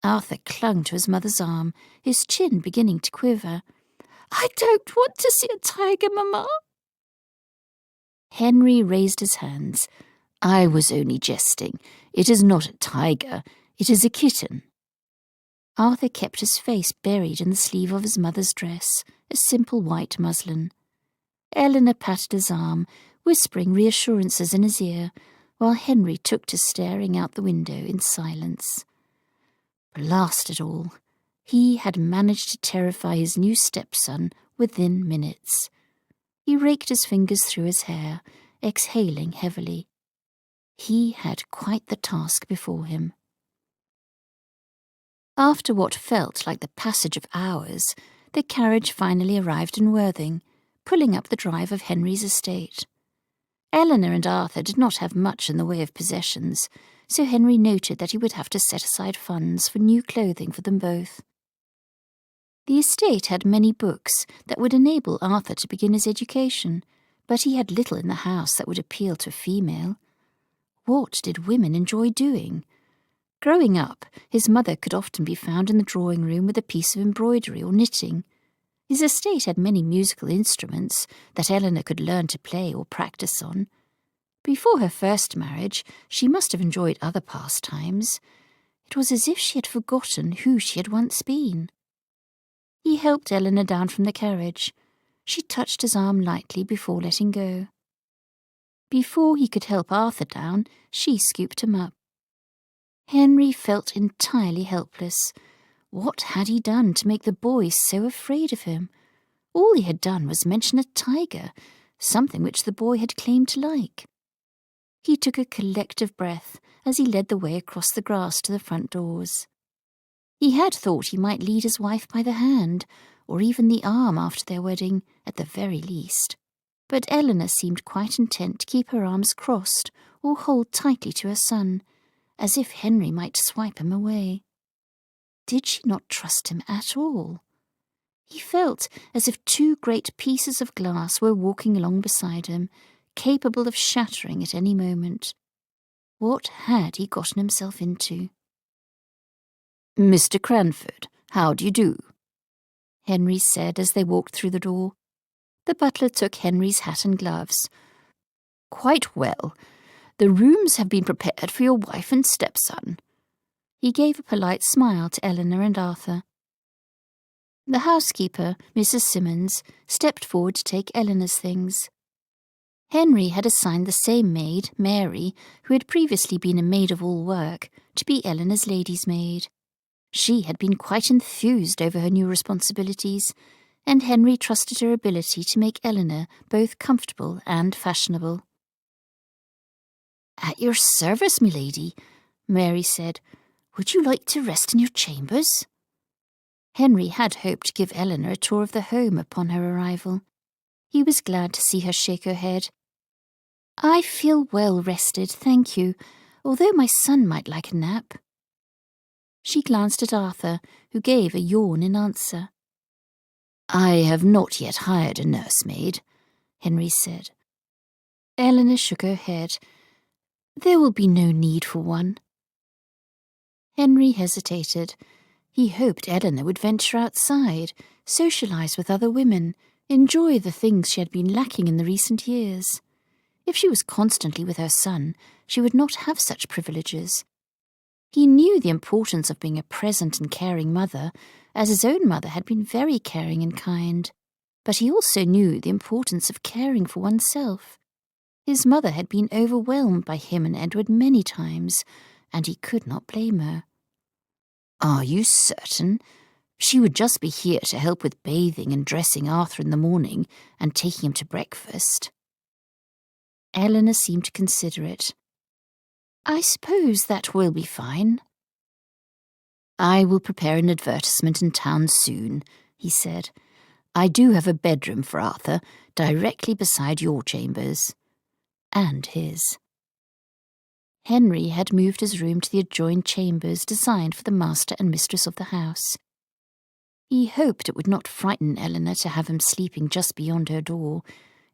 Speaker 1: Arthur clung to his mother's arm, his chin beginning to quiver. "I don't want to see a tiger, Mamma." Henry raised his hands. "I was only jesting. It is not a tiger, it is a kitten." Arthur kept his face buried in the sleeve of his mother's dress, a simple white muslin. Eleanor patted his arm, whispering reassurances in his ear, while Henry took to staring out the window in silence. Blast it all! He had managed to terrify his new stepson within minutes. He raked his fingers through his hair, exhaling heavily. He had quite the task before him. After what felt like the passage of hours, the carriage finally arrived in Worthing, pulling up the drive of Henry's estate. Eleanor and Arthur did not have much in the way of possessions, so Henry noted that he would have to set aside funds for new clothing for them both. The estate had many books that would enable Arthur to begin his education, but he had little in the house that would appeal to a female. What did women enjoy doing? Growing up, his mother could often be found in the drawing-room with a piece of embroidery or knitting. His estate had many musical instruments that Eleanor could learn to play or practice on. Before her first marriage, she must have enjoyed other pastimes. It was as if she had forgotten who she had once been. He helped Eleanor down from the carriage. She touched his arm lightly before letting go. Before he could help Arthur down, she scooped him up. Henry felt entirely helpless. What had he done to make the boys so afraid of him? All he had done was mention a tiger, something which the boy had claimed to like. He took a collective breath as he led the way across the grass to the front doors. He had thought he might lead his wife by the hand, or even the arm after their wedding, at the very least. But Eleanor seemed quite intent to keep her arms crossed or hold tightly to her son, as if Henry might swipe him away. Did she not trust him at all? He felt as if two great pieces of glass were walking along beside him, capable of shattering at any moment. What had he gotten himself into? "Mr. Cranford, how do you do?" Henry said as they walked through the door. The butler took Henry's hat and gloves. "Quite well. The rooms have been prepared for your wife and stepson." He gave a polite smile to Eleanor and Arthur. The housekeeper, Mrs. Simmons, stepped forward to take Eleanor's things. Henry had assigned the same maid, Mary, who had previously been a maid-of-all-work, to be Eleanor's lady's maid. She had been quite enthused over her new responsibilities, and Henry trusted her ability to make Eleanor both comfortable and fashionable. "At your service, milady," Mary said. "Would you like to rest in your chambers?" Henry had hoped to give Eleanor a tour of the home upon her arrival. He was glad to see her shake her head. "I feel well rested, thank you, although my son might like a nap." She glanced at Arthur, who gave a yawn in answer. "I have not yet hired a nursemaid," Henry said. Eleanor shook her head. "There will be no need for one." Henry hesitated. He hoped Eleanor would venture outside, socialize with other women, enjoy the things she had been lacking in the recent years. If she was constantly with her son, she would not have such privileges. He knew the importance of being a present and caring mother, as his own mother had been very caring and kind. But he also knew the importance of caring for oneself. His mother had been overwhelmed by him and Edward many times, and he could not blame her. "Are you certain? She would just be here to help with bathing and dressing Arthur in the morning and taking him to breakfast." Eleanor seemed to consider it. "I suppose that will be fine." "I will prepare an advertisement in town soon," he said. "I do have a bedroom for Arthur directly beside your chambers. And his." Henry had moved his room to the adjoined chambers designed for the master and mistress of the house. He hoped it would not frighten Eleanor to have him sleeping just beyond her door.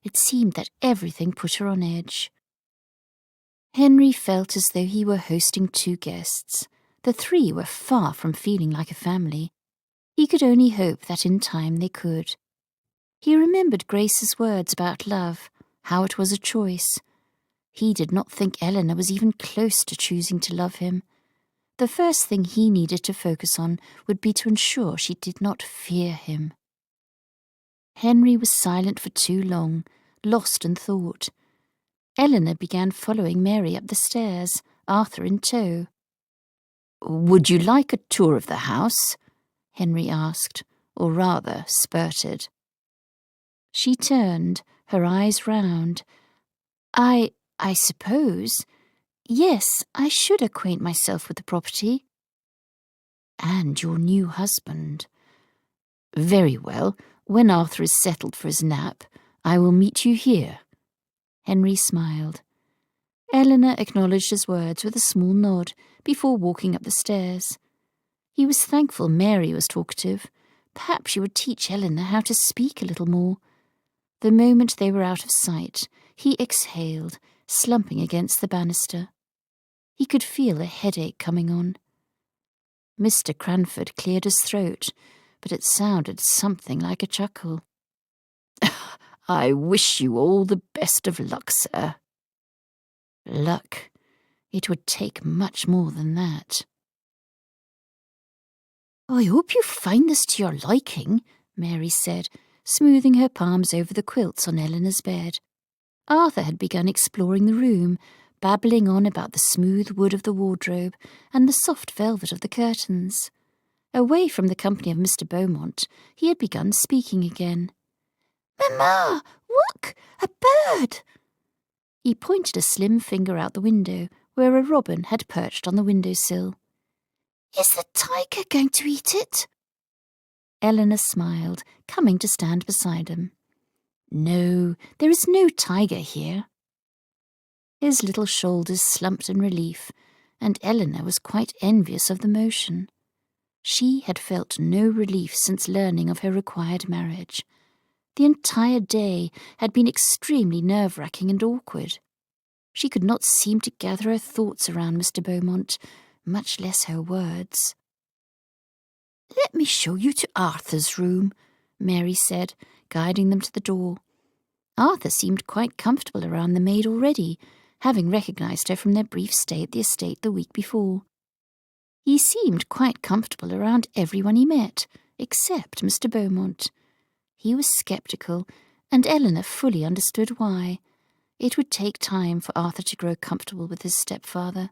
Speaker 1: It seemed that everything put her on edge. Henry felt as though he were hosting two guests. The three were far from feeling like a family. He could only hope that in time they could. He remembered Grace's words about love, how it was a choice. He did not think Eleanor was even close to choosing to love him. The first thing he needed to focus on would be to ensure she did not fear him. Henry was silent for too long, lost in thought. Eleanor began following Mary up the stairs, Arthur in tow. "Would you like a tour of the house?" Henry asked, or rather spurted. She turned, her eyes round. I suppose. Yes, I should acquaint myself with the property." "And your new husband." "Very well. When Arthur is settled for his nap, I will meet you here." Henry smiled. Eleanor acknowledged his words with a small nod before walking up the stairs. He was thankful Mary was talkative. Perhaps she would teach Eleanor how to speak a little more. The moment they were out of sight, he exhaled, slumping against the banister. He could feel a headache coming on. Mr. Cranford cleared his throat, but it sounded something like a chuckle. "I wish you all the best of luck, sir." Luck? It would take much more than that. "I hope you find this to your liking," Mary said, smoothing her palms over the quilts on Eleanor's bed. Arthur had begun exploring the room, babbling on about the smooth wood of the wardrobe and the soft velvet of the curtains. Away from the company of Mr. Beaumont, he had begun speaking again. "Mamma, look! A bird!" He pointed a slim finger out the window, where a robin had perched on the window-sill. "Is the tiger going to eat it?" Eleanor smiled, coming to stand beside him. "No, there is no tiger here." His little shoulders slumped in relief, and Eleanor was quite envious of the motion. She had felt no relief since learning of her required marriage. The entire day had been extremely nerve-wracking and awkward. She could not seem to gather her thoughts around Mr. Beaumont, much less her words. "Let me show you to Arthur's room," Mary said, guiding them to the door. Arthur seemed quite comfortable around the maid already, having recognised her from their brief stay at the estate the week before. He seemed quite comfortable around everyone he met, except Mr. Beaumont. He was sceptical, and Eleanor fully understood why. It would take time for Arthur to grow comfortable with his stepfather.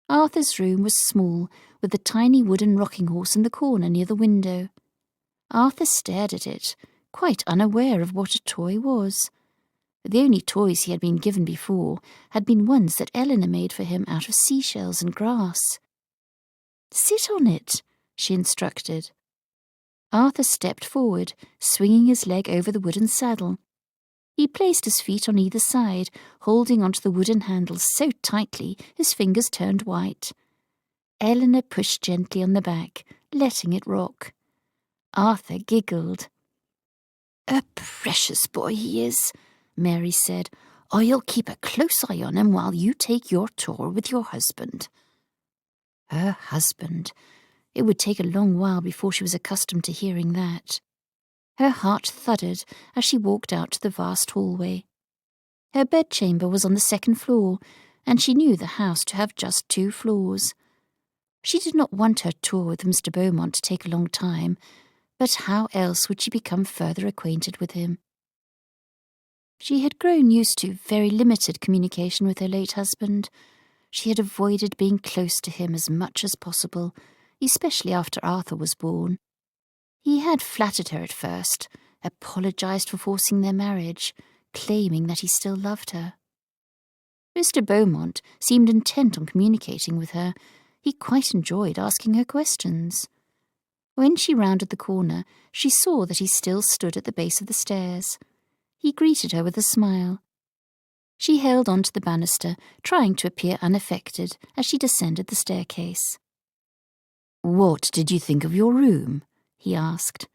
Speaker 1: Arthur's room was small, with the tiny wooden rocking horse in the corner near the window. Arthur stared at it, quite unaware of what a toy was. The only toys he had been given before had been ones that Eleanor made for him out of seashells and grass. "Sit on it," she instructed. Arthur stepped forward, swinging his leg over the wooden saddle. He placed his feet on either side, holding onto the wooden handles so tightly his fingers turned white. Eleanor pushed gently on the back, letting it rock. Arthur giggled. "A precious boy he is," Mary said. "I'll keep a close eye on him while you take your tour with your husband." Her husband. It would take a long while before she was accustomed to hearing that. Her heart thudded as she walked out to the vast hallway. Her bedchamber was on the second floor, and she knew the house to have just 2 floors. She did not want her tour with Mr. Beaumont to take a long time, but how else would she become further acquainted with him? She had grown used to very limited communication with her late husband. She had avoided being close to him as much as possible, especially after Arthur was born. He had flattered her at first, apologized for forcing their marriage, claiming that he still loved her. Mr. Beaumont seemed intent on communicating with her. He quite enjoyed asking her questions. When she rounded the corner, she saw that he still stood at the base of the stairs. He greeted her with a smile. She held on to the banister, trying to appear unaffected as she descended the staircase. "What did you think of your room?" he asked.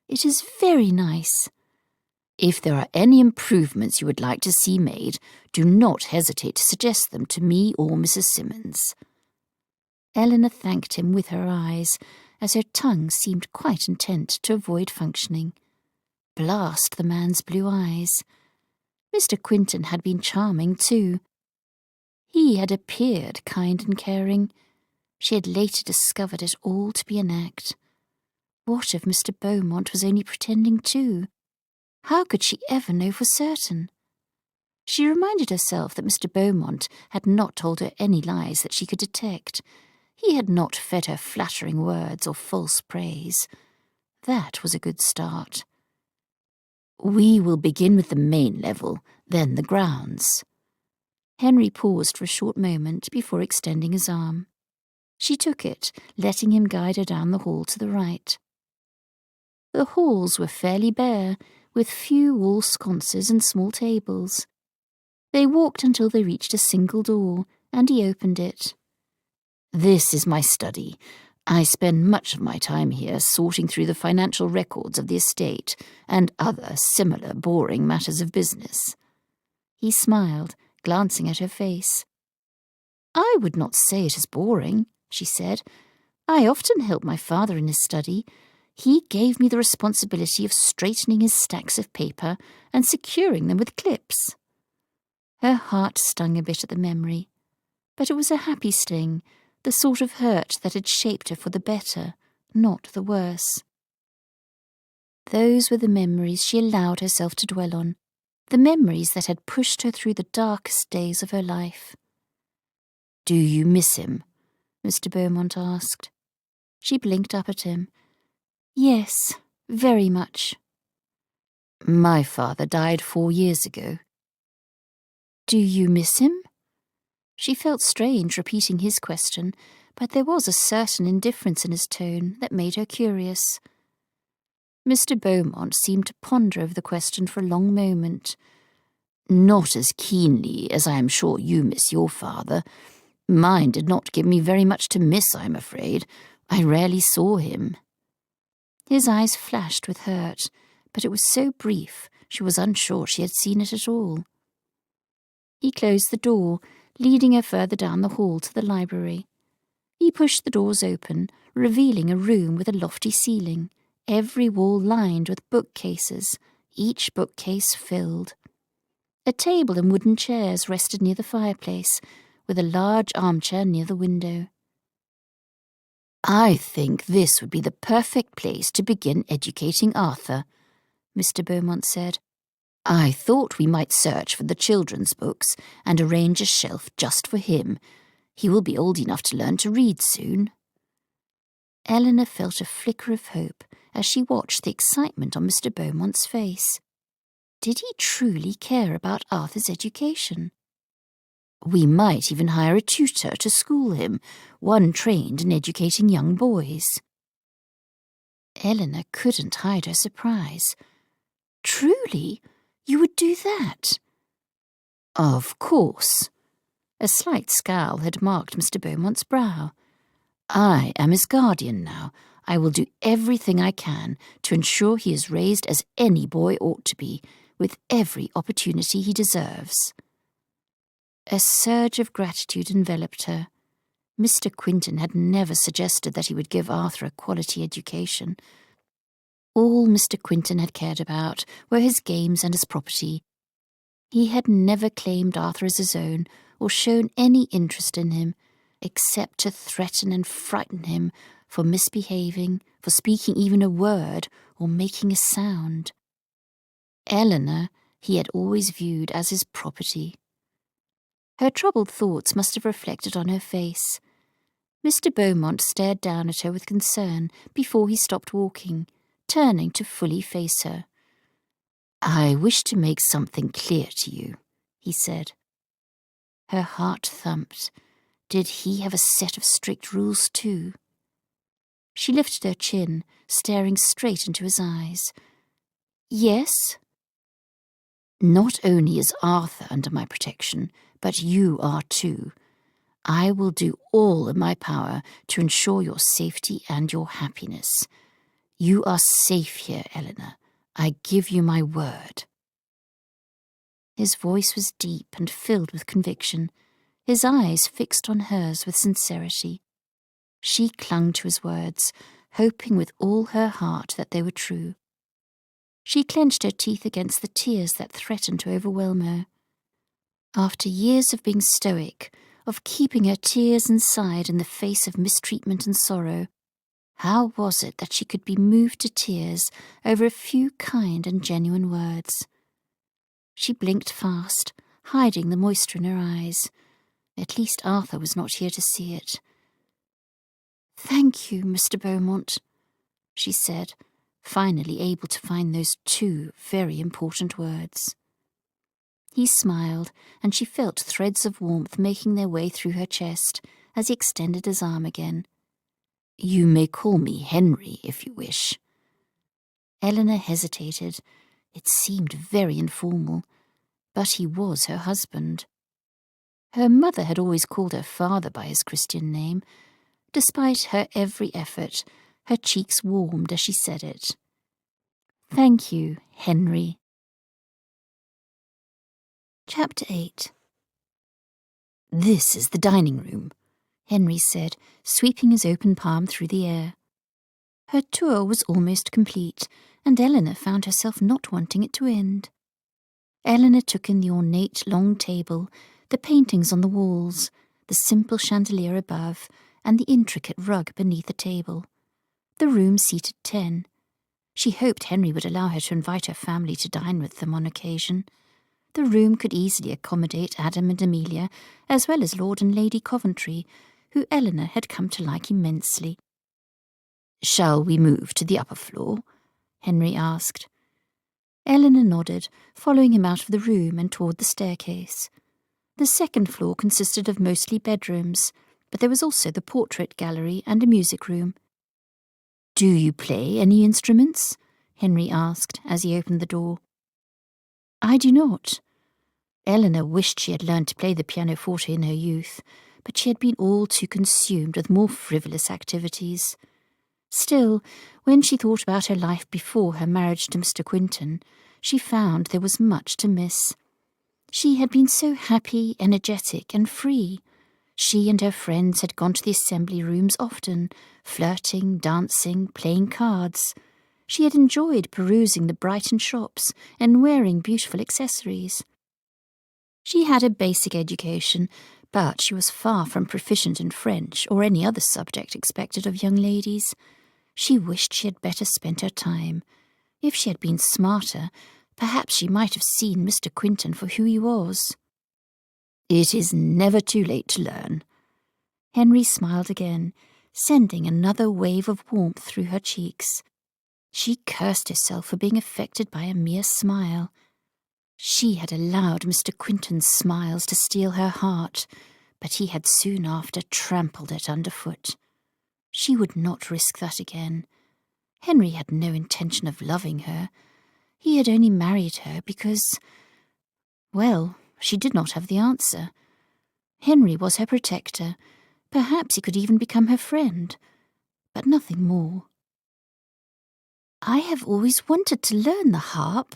Speaker 1: "It is very nice." "If there are any improvements you would like to see made, do not hesitate to suggest them to me or Mrs. Simmons." Eleanor thanked him with her eyes, as her tongue seemed quite intent to avoid functioning. Blast the man's blue eyes. Mr. Quinton had been charming too. He had appeared kind and caring. She had later discovered it all to be an act. What if Mr. Beaumont was only pretending too? How could she ever know for certain? She reminded herself that Mr. Beaumont had not told her any lies that she could detect. He had not fed her flattering words or false praise. That was a good start. "We will begin with the main level, then the grounds." Henry paused for a short moment before extending his arm. She took it, letting him guide her down the hall to the right. The halls were fairly bare, with few wall sconces and small tables. They walked until they reached a single door, and he opened it. "This is my study. I spend much of my time here sorting through the financial records of the estate and other similar boring matters of business." He smiled, glancing at her face. "I would not say it is boring," she said. "I often help my father in his study. He gave me the responsibility of straightening his stacks of paper and securing them with clips." Her heart stung a bit at the memory, but it was a happy sting, the sort of hurt that had shaped her for the better, not the worse. Those were the memories she allowed herself to dwell on, the memories that had pushed her through the darkest days of her life. "Do you miss him?" Mr. Beaumont asked. She blinked up at him. "Yes, very much." "My father died 4 years ago." "Do you miss him?" She felt strange repeating his question, but there was a certain indifference in his tone that made her curious. Mr. Beaumont seemed to ponder over the question for a long moment. "Not as keenly as I am sure you miss your father. Mine did not give me very much to miss, I'm afraid. I rarely saw him." His eyes flashed with hurt, but it was so brief she was unsure she had seen it at all. He closed the door, leading her further down the hall to the library. He pushed the doors open, revealing a room with a lofty ceiling, every wall lined with bookcases, each bookcase filled. A table and wooden chairs rested near the fireplace, with a large armchair near the window. "I think this would be the perfect place to begin educating Arthur," Mr. Beaumont said. "I thought we might search for the children's books and arrange a shelf just for him. He will be old enough to learn to read soon." Elinor felt a flicker of hope as she watched the excitement on Mr. Beaumont's face. Did he truly care about Arthur's education? "We might even hire a tutor to school him, one trained in educating young boys." Elinor couldn't hide her surprise. "Truly? You would do that?" "Of course." A slight scowl had marked Mr. Beaumont's brow. "I am his guardian now. I will do everything I can to ensure he is raised as any boy ought to be, with every opportunity he deserves." A surge of gratitude enveloped her. Mr. Quinton had never suggested that he would give Arthur a quality education. All Mr. Quinton had cared about were his games and his property. He had never claimed Arthur as his own or shown any interest in him, except to threaten and frighten him for misbehaving, for speaking even a word or making a sound. Elinor he had always viewed as his property. Her troubled thoughts must have reflected on her face. Mr. Beaumont stared down at her with concern before he stopped walking, turning to fully face her. "I wish to make something clear to you," he said. Her heart thumped. Did he have a set of strict rules too? She lifted her chin, staring straight into his eyes. "Yes?" "Not only is Arthur under my protection, but you are too. I will do all in my power to ensure your safety and your happiness. You are safe here, Elinor. I give you my word." His voice was deep and filled with conviction, his eyes fixed on hers with sincerity. She clung to his words, hoping with all her heart that they were true. She clenched her teeth against the tears that threatened to overwhelm her. After years of being stoic, of keeping her tears inside in the face of mistreatment and sorrow, how was it that she could be moved to tears over a few kind and genuine words? She blinked fast, hiding the moisture in her eyes. At least Arthur was not here to see it. "Thank you, Mr. Beaumont," she said, finally able to find those 2 very important words. He smiled, and she felt threads of warmth making their way through her chest as he extended his arm again. "You may call me Henry if you wish." Elinor hesitated. It seemed very informal, but he was her husband. Her mother had always called her father by his Christian name. Despite her every effort, her cheeks warmed as she said it. "Thank you, Henry." Chapter 8. "This is the dining room," Henry said, sweeping his open palm through the air. Her tour was almost complete, and Elinor found herself not wanting it to end. Elinor took in the ornate long table, the paintings on the walls, the simple chandelier above, and the intricate rug beneath the table. The room seated 10. She hoped Henry would allow her to invite her family to dine with them on occasion. The room could easily accommodate Adam and Amelia, as well as Lord and Lady Coventry, who Eleanor had come to like immensely. "Shall we move to the upper floor?" Henry asked. Eleanor nodded, following him out of the room and toward the staircase. The second floor consisted of mostly bedrooms, but there was also the portrait gallery and a music room. "Do you play any instruments?" Henry asked as he opened the door. "I do not." Eleanor wished she had learned to play the pianoforte in her youth, but she had been all too consumed with more frivolous activities. Still, when she thought about her life before her marriage to Mr. Quinton, she found there was much to miss. She had been so happy, energetic, and free. She and her friends had gone to the assembly rooms often, flirting, dancing, playing cards. She had enjoyed perusing the Brighton shops and wearing beautiful accessories. She had a basic education, but she was far from proficient in French or any other subject expected of young ladies. She wished she had better spent her time. If she had been smarter, perhaps she might have seen Mr. Quinton for who he was. "It is never too late to learn." Henry smiled again, sending another wave of warmth through her cheeks. She cursed herself for being affected by a mere smile. She had allowed Mr. Quinton's smiles to steal her heart, but he had soon after trampled it underfoot. She would not risk that again. Henry had no intention of loving her. He had only married her because, well, she did not have the answer. Henry was her protector. Perhaps he could even become her friend, but nothing more. "I have always wanted to learn the harp,"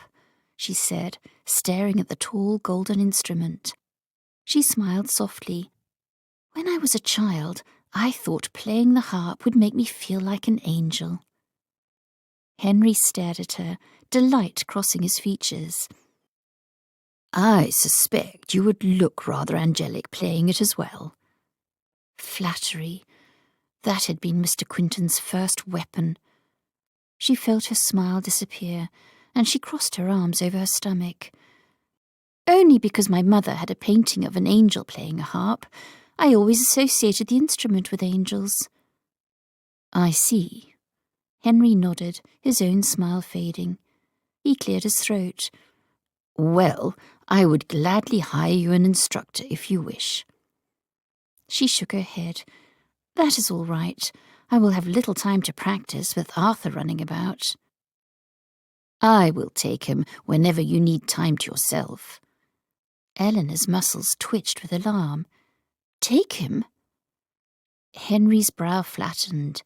Speaker 1: she said, staring at the tall golden instrument. She smiled softly. "When I was a child, I thought playing the harp would make me feel like an angel." Henry stared at her, delight crossing his features. "I suspect you would look rather angelic playing it as well." Flattery. That had been Mr. Quinton's first weapon. She felt her smile disappear, and she crossed her arms over her stomach. "Only because my mother had a painting of an angel playing a harp, I always associated the instrument with angels." "I see." Henry nodded, his own smile fading. He cleared his throat. "Well, I would gladly hire you an instructor if you wish." She shook her head. "That is all right. I will have little time to practice with Arthur running about." "I will take him whenever you need time to yourself." Eleanor's muscles twitched with alarm. "Take him?" Henry's brow flattened.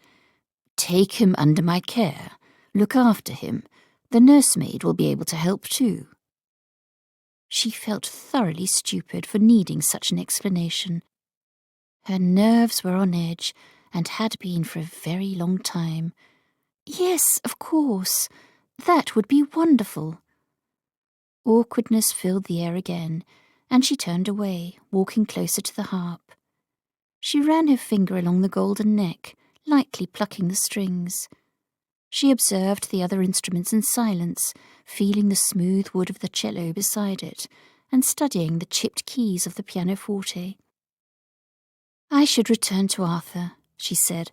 Speaker 1: "Take him under my care. Look after him. The nursemaid will be able to help too." She felt thoroughly stupid for needing such an explanation. Her nerves were on edge, and had been for a very long time. "Yes, of course. That would be wonderful." Awkwardness filled the air again, and she turned away, walking closer to the harp. She ran her finger along the golden neck, lightly plucking the strings. She observed the other instruments in silence, feeling the smooth wood of the cello beside it, and studying the chipped keys of the pianoforte. "I should return to Arthur," she said.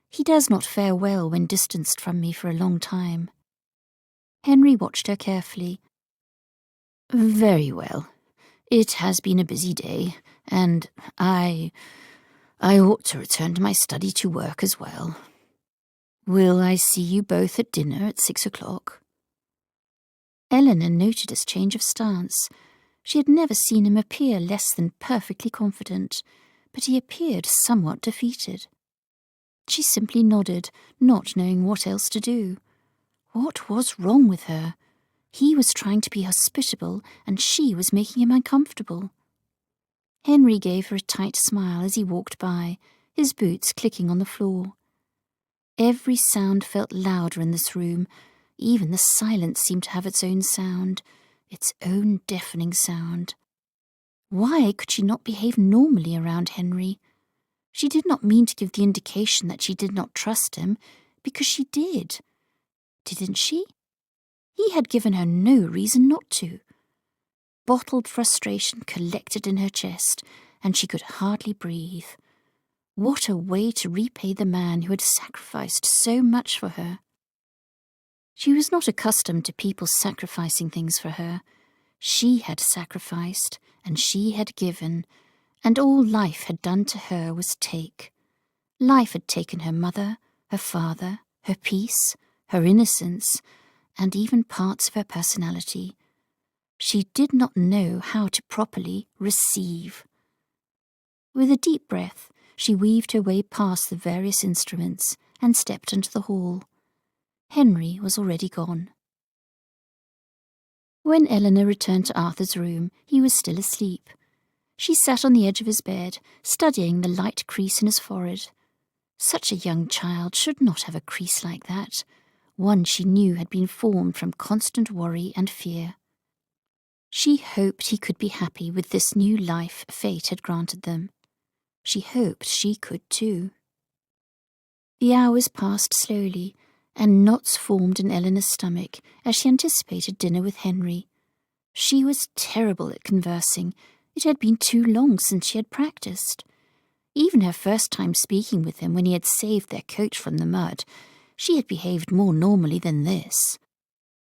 Speaker 1: "He does not fare well when distanced from me for a long time." Henry watched her carefully. "Very well. It has been a busy day, and I ought to return to my study to work as well. Will I see you both at dinner at 6 o'clock? Eleanor noted his change of stance. She had never seen him appear less than perfectly confident, but he appeared somewhat defeated. She simply nodded, not knowing what else to do. What was wrong with her? He was trying to be hospitable, and she was making him uncomfortable. Henry gave her a tight smile as he walked by, his boots clicking on the floor. Every sound felt louder in this room. Even the silence seemed to have its own sound, its own deafening sound. Why could she not behave normally around Henry? She did not mean to give the indication that she did not trust him, because she did. Didn't she? He had given her no reason not to. bottled frustration collected in her chest, and she could hardly breathe. What a way to repay the man who had sacrificed so much for her. She was not accustomed to people sacrificing things for her. She had sacrificed, and she had given, and all life had done to her was take. Life had taken her mother, her father, her peace, her innocence, and even parts of her personality. She did not know how to properly receive. With a deep breath, she weaved her way past the various instruments and stepped into the hall. Henry was already gone. When Eleanor returned to Arthur's room, he was still asleep. She sat on the edge of his bed, studying the light crease in his forehead. Such a young child should not have a crease like that, one she knew had been formed from constant worry and fear. She hoped he could be happy with this new life fate had granted them. She hoped she could too. The hours passed slowly, and knots formed in Eleanor's stomach as she anticipated dinner with Henry. She was terrible at conversing. It had been too long since she had practiced. Even her first time speaking with him when he had saved their coach from the mud, she had behaved more normally than this.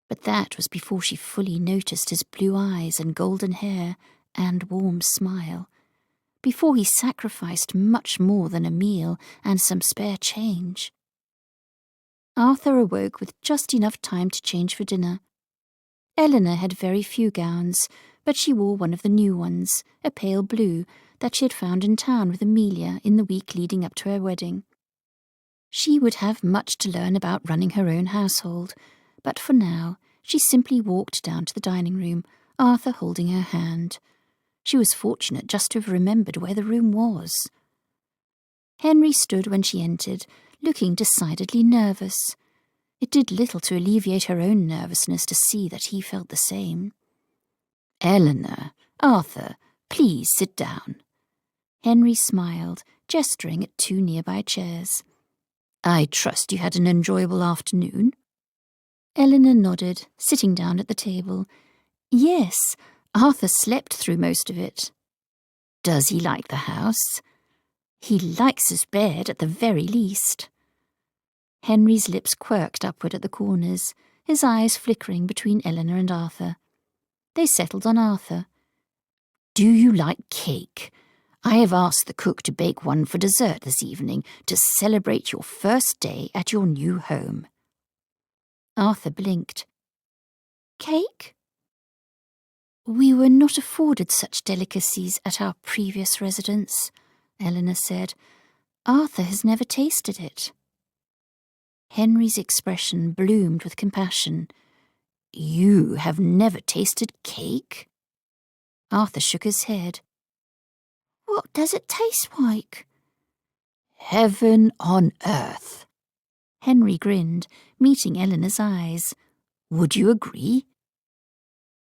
Speaker 1: But that was before she fully noticed his blue eyes and golden hair and warm smile, before he sacrificed much more than a meal and some spare change. Arthur awoke with just enough time to change for dinner. Eleanor had very few gowns, but she wore one of the new ones, a pale blue, that she had found in town with Amelia in the week leading up to her wedding. She would have much to learn about running her own household, but for now she simply walked down to the dining room, Arthur holding her hand. She was fortunate just to have remembered where the room was. Henry stood when she entered, looking decidedly nervous. It did little to alleviate her own nervousness to see that he felt the same. "Eleanor, Arthur, please sit down." Henry smiled, gesturing at two nearby chairs. "I trust you had an enjoyable afternoon?" Eleanor nodded, sitting down at the table. "Yes, Arthur slept through most of it." "Does he like the house?" "He likes his bed at the very least." Henry's lips quirked upward at the corners, his eyes flickering between Eleanor and Arthur. They settled on Arthur. "Do you like cake? I have asked the cook to bake one for dessert this evening to celebrate your first day at your new home." Arthur blinked. "Cake?" "We were not afforded such delicacies at our previous residence," Eleanor said. "Arthur has never tasted it." Henry's expression bloomed with compassion. "You have never tasted cake?" Arthur shook his head. "What does it taste like?" "Heaven on earth." Henry grinned, meeting Eleanor's eyes. "Would you agree?"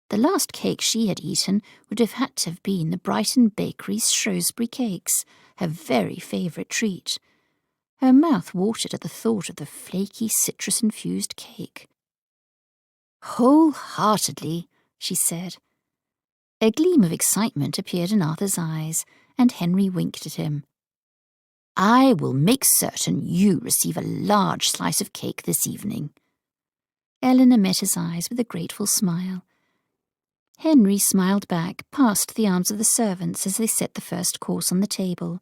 Speaker 1: The last cake she had eaten would have had to have been the Brighton bakery's Shrewsbury cakes, her very favourite treat. Her mouth watered at the thought of the flaky, citrus-infused cake. "Wholeheartedly," she said. A gleam of excitement appeared in Arthur's eyes, and Henry winked at him. "I will make certain you receive a large slice of cake this evening." Eleanor met his eyes with a grateful smile. Henry smiled back past the arms of the servants as they set the first course on the table.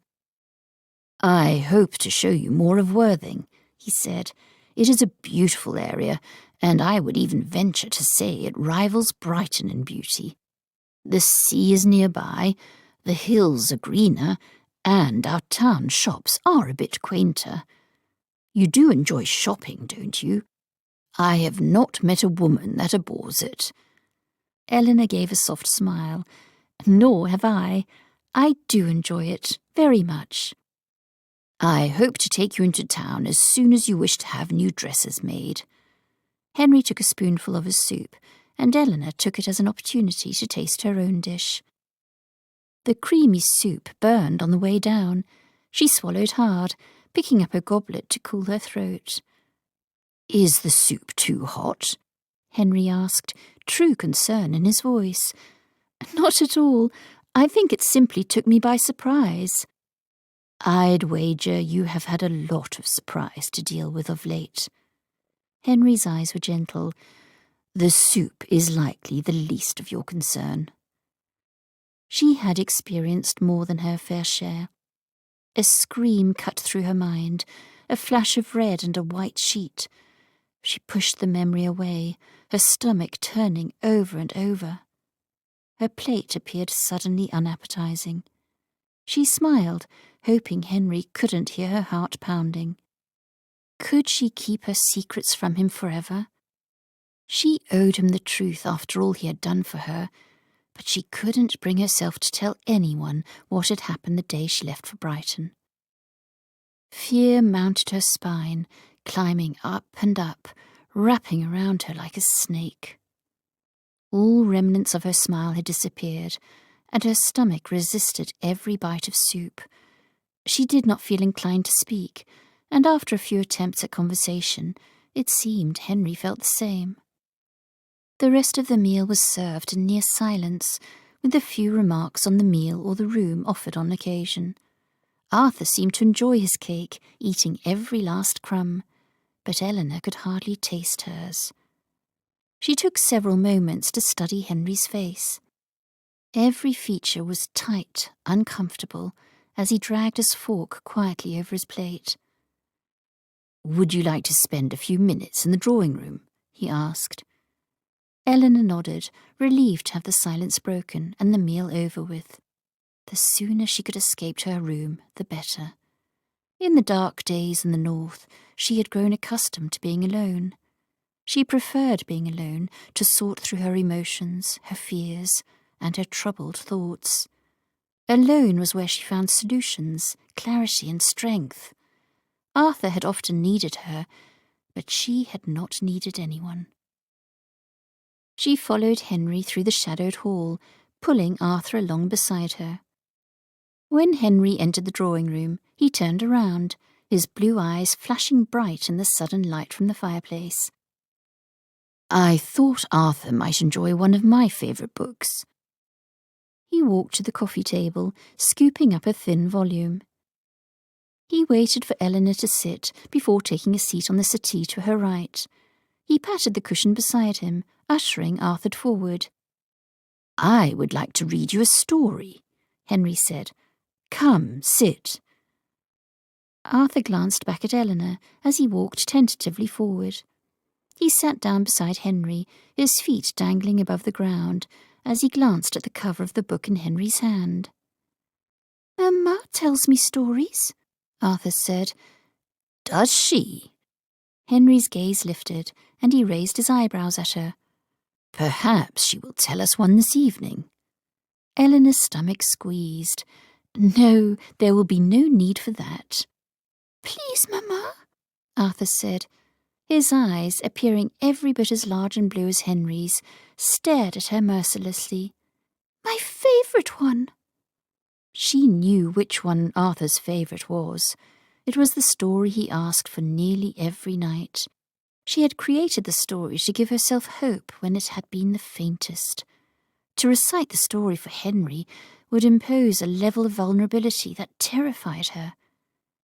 Speaker 1: "I hope to show you more of Worthing," he said. "It is a beautiful area, and I would even venture to say it rivals Brighton in beauty. The sea is nearby, the hills are greener, and our town shops are a bit quainter. You do enjoy shopping, don't you? I have not met a woman that abhors it." Eleanor gave a soft smile. "Nor have I. I do enjoy it, very much." "I hope to take you into town as soon as you wish to have new dresses made." Henry took a spoonful of his soup, and Eleanor took it as an opportunity to taste her own dish. The creamy soup burned on the way down. She swallowed hard, picking up her goblet to cool her throat. "Is the soup too hot?" Henry asked, true concern in his voice. Not at all. I think it simply took me by surprise. I'd wager you have had a lot of surprise to deal with of late. Henry's eyes were gentle. The soup is likely the least of your concern. She had experienced more than her fair share. A scream cut through her mind, a flash of red and a white sheet. She pushed the memory away, her stomach turning over and over. Her plate appeared suddenly unappetizing. She smiled, hoping Henry couldn't hear her heart pounding. Could she keep her secrets from him forever? She owed him the truth after all he had done for her, but she couldn't bring herself to tell anyone what had happened the day she left for Brighton. Fear mounted her spine, climbing up and up, wrapping around her like a snake. All remnants of her smile had disappeared, and her stomach resisted every bite of soup. She did not feel inclined to speak, and after a few attempts at conversation, it seemed Henry felt the same. The rest of the meal was served in near silence, with a few remarks on the meal or the room offered on occasion. Arthur seemed to enjoy his cake, eating every last crumb, but Eleanor could hardly taste hers. She took several moments to study Henry's face. Every feature was tight, uncomfortable, as he dragged his fork quietly over his plate. "Would you like to spend a few minutes in the drawing room?" he asked. Eleanor nodded, relieved to have the silence broken and the meal over with. The sooner she could escape to her room, the better. In the dark days in the north, she had grown accustomed to being alone. She preferred being alone to sort through her emotions, her fears, and her troubled thoughts. Alone was where she found solutions, clarity, and strength. Arthur had often needed her, but she had not needed anyone. She followed Henry through the shadowed hall, pulling Arthur along beside her. When Henry entered the drawing room, he turned around, his blue eyes flashing bright in the sudden light from the fireplace. "I thought Arthur might enjoy one of my favourite books." He walked to the coffee table, scooping up a thin volume. He waited for Eleanor to sit before taking a seat on the settee to her right. He patted the cushion beside him, ushering Arthur forward. "I would like to read you a story," Henry said. "Come, sit." Arthur glanced back at Eleanor as he walked tentatively forward. He sat down beside Henry, his feet dangling above the ground, as he glanced at the cover of the book in Henry's hand. "Mamma tells me stories," Arthur said. "Does she?" Henry's gaze lifted, and he raised his eyebrows at her. "Perhaps she will tell us one this evening." Eleanor's stomach squeezed. "No, there will be no need for that." "Please, Mamma," Arthur said. His eyes, appearing every bit as large and blue as Henry's, stared at her mercilessly. "My favourite one." She knew which one Arthur's favourite was. It was the story he asked for nearly every night. She had created the story to give herself hope when it had been the faintest. To recite the story for Henry would impose a level of vulnerability that terrified her.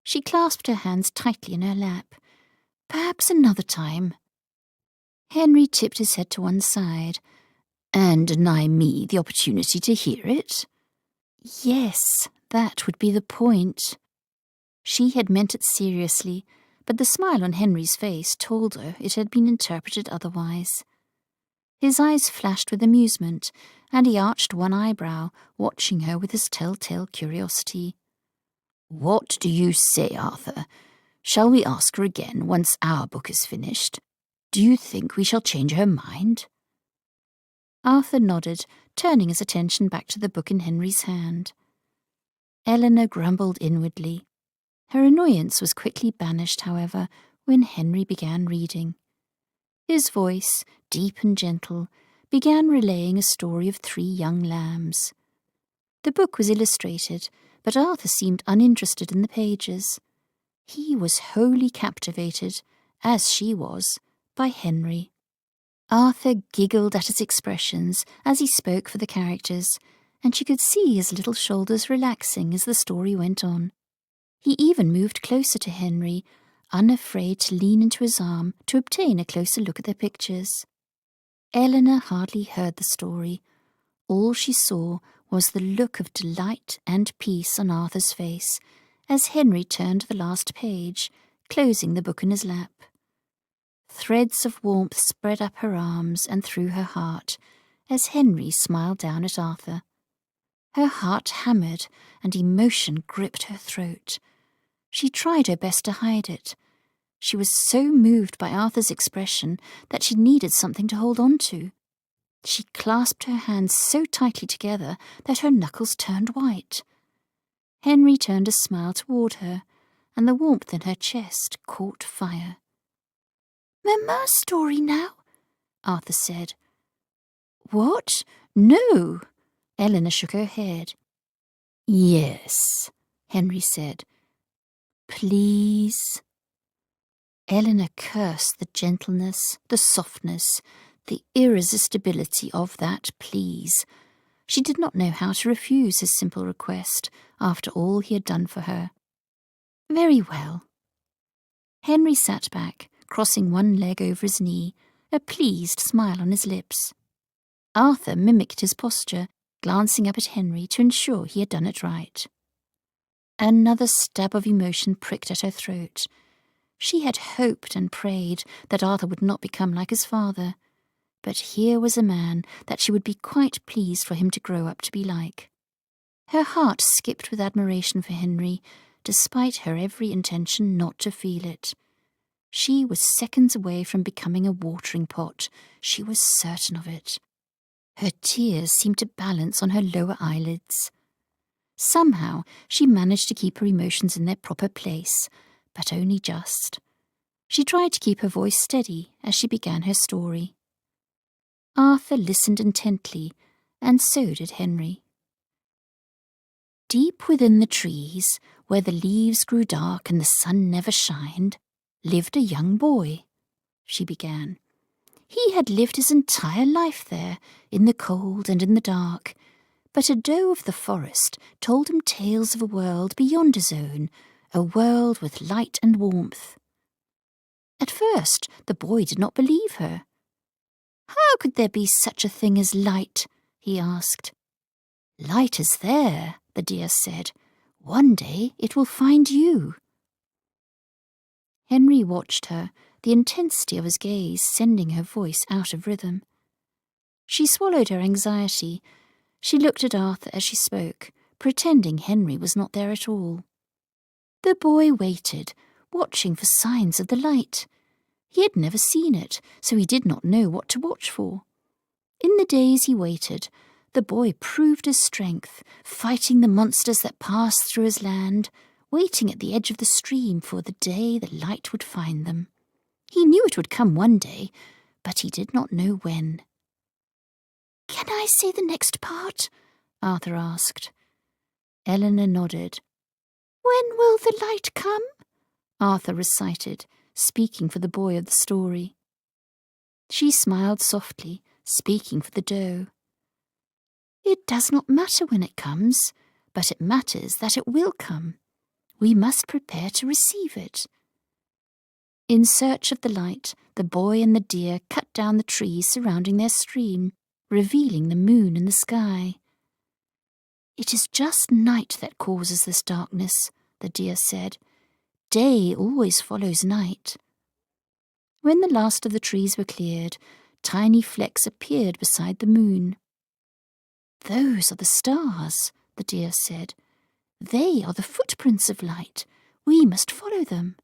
Speaker 1: She clasped her hands tightly in her lap. "Perhaps another time." Henry tipped his head to one side. "And deny me the opportunity to hear it?" Yes, that would be the point. She had meant it seriously, but the smile on Henry's face told her it had been interpreted otherwise. His eyes flashed with amusement, and he arched one eyebrow, watching her with his telltale curiosity. "What do you say, Arthur? Shall we ask her again once our book is finished? Do you think we shall change her mind?" Arthur nodded, turning his attention back to the book in Henry's hand. Eleanor grumbled inwardly. Her annoyance was quickly banished, however, when Henry began reading. His voice, deep and gentle, began relaying a story of 3 young lambs. The book was illustrated, but Arthur seemed uninterested in the pages. He was wholly captivated, as she was, by Henry. Arthur giggled at his expressions as he spoke for the characters, and she could see his little shoulders relaxing as the story went on. He even moved closer to Henry, unafraid to lean into his arm to obtain a closer look at the pictures. Eleanor hardly heard the story. All she saw was the look of delight and peace on Arthur's face as Henry turned to the last page, closing the book in his lap. Threads of warmth spread up her arms and through her heart as Henry smiled down at Arthur. Her heart hammered and emotion gripped her throat. She tried her best to hide it. She was so moved by Arthur's expression that she needed something to hold on to. She clasped her hands so tightly together that her knuckles turned white. Henry turned a smile toward her, and the warmth in her chest caught fire. "Mamma's story now?" Arthur said. "What? No." Eleanor shook her head. "Yes," Henry said. "Please." Eleanor cursed the gentleness, the softness, the irresistibility of that please. She did not know how to refuse his simple request after all he had done for her. "Very well." Henry sat back, crossing one leg over his knee, a pleased smile on his lips. Arthur mimicked his posture, glancing up at Henry to ensure he had done it right. Another stab of emotion pricked at her throat. She had hoped and prayed that Arthur would not become like his father, but here was a man that she would be quite pleased for him to grow up to be like. Her heart skipped with admiration for Henry, despite her every intention not to feel it. She was seconds away from becoming a watering pot. She was certain of it. Her tears seemed to balance on her lower eyelids. Somehow she managed to keep her emotions in their proper place, but only just. She tried to keep her voice steady as she began her story. Arthur listened intently, and so did Henry. Deep within the trees, where the leaves grew dark and the sun never shined, lived a young boy, she began. He had lived his entire life there, in the cold and in the dark, but a doe of the forest told him tales of a world beyond his own, a world with light and warmth. At first the boy did not believe her. "How could there be such a thing as light?" he asked. "Light is there," the deer said. "One day it will find you." Henry watched her, the intensity of his gaze sending her voice out of rhythm. She swallowed her anxiety. She looked at Arthur as she spoke, pretending Henry was not there at all. The boy waited, watching for signs of the light. He had never seen it, so he did not know what to watch for. In the days he waited, the boy proved his strength, fighting the monsters that passed through his land, waiting at the edge of the stream for the day the light would find them. He knew it would come one day, but he did not know when. "Can I say the next part?" Arthur asked. Eleanor nodded. "When will the light come?" Arthur recited, speaking for the boy of the story. She smiled softly, speaking for the doe. "It does not matter when it comes, but it matters that it will come. We must prepare to receive it." In search of the light, the boy and the deer cut down the trees surrounding their stream, revealing the moon in the sky. "It is just night that causes this darkness," the deer said. "Day always follows night." When the last of the trees were cleared, tiny flecks appeared beside the moon. "Those are the stars," the deer said. "They are the footprints of light. We must follow them."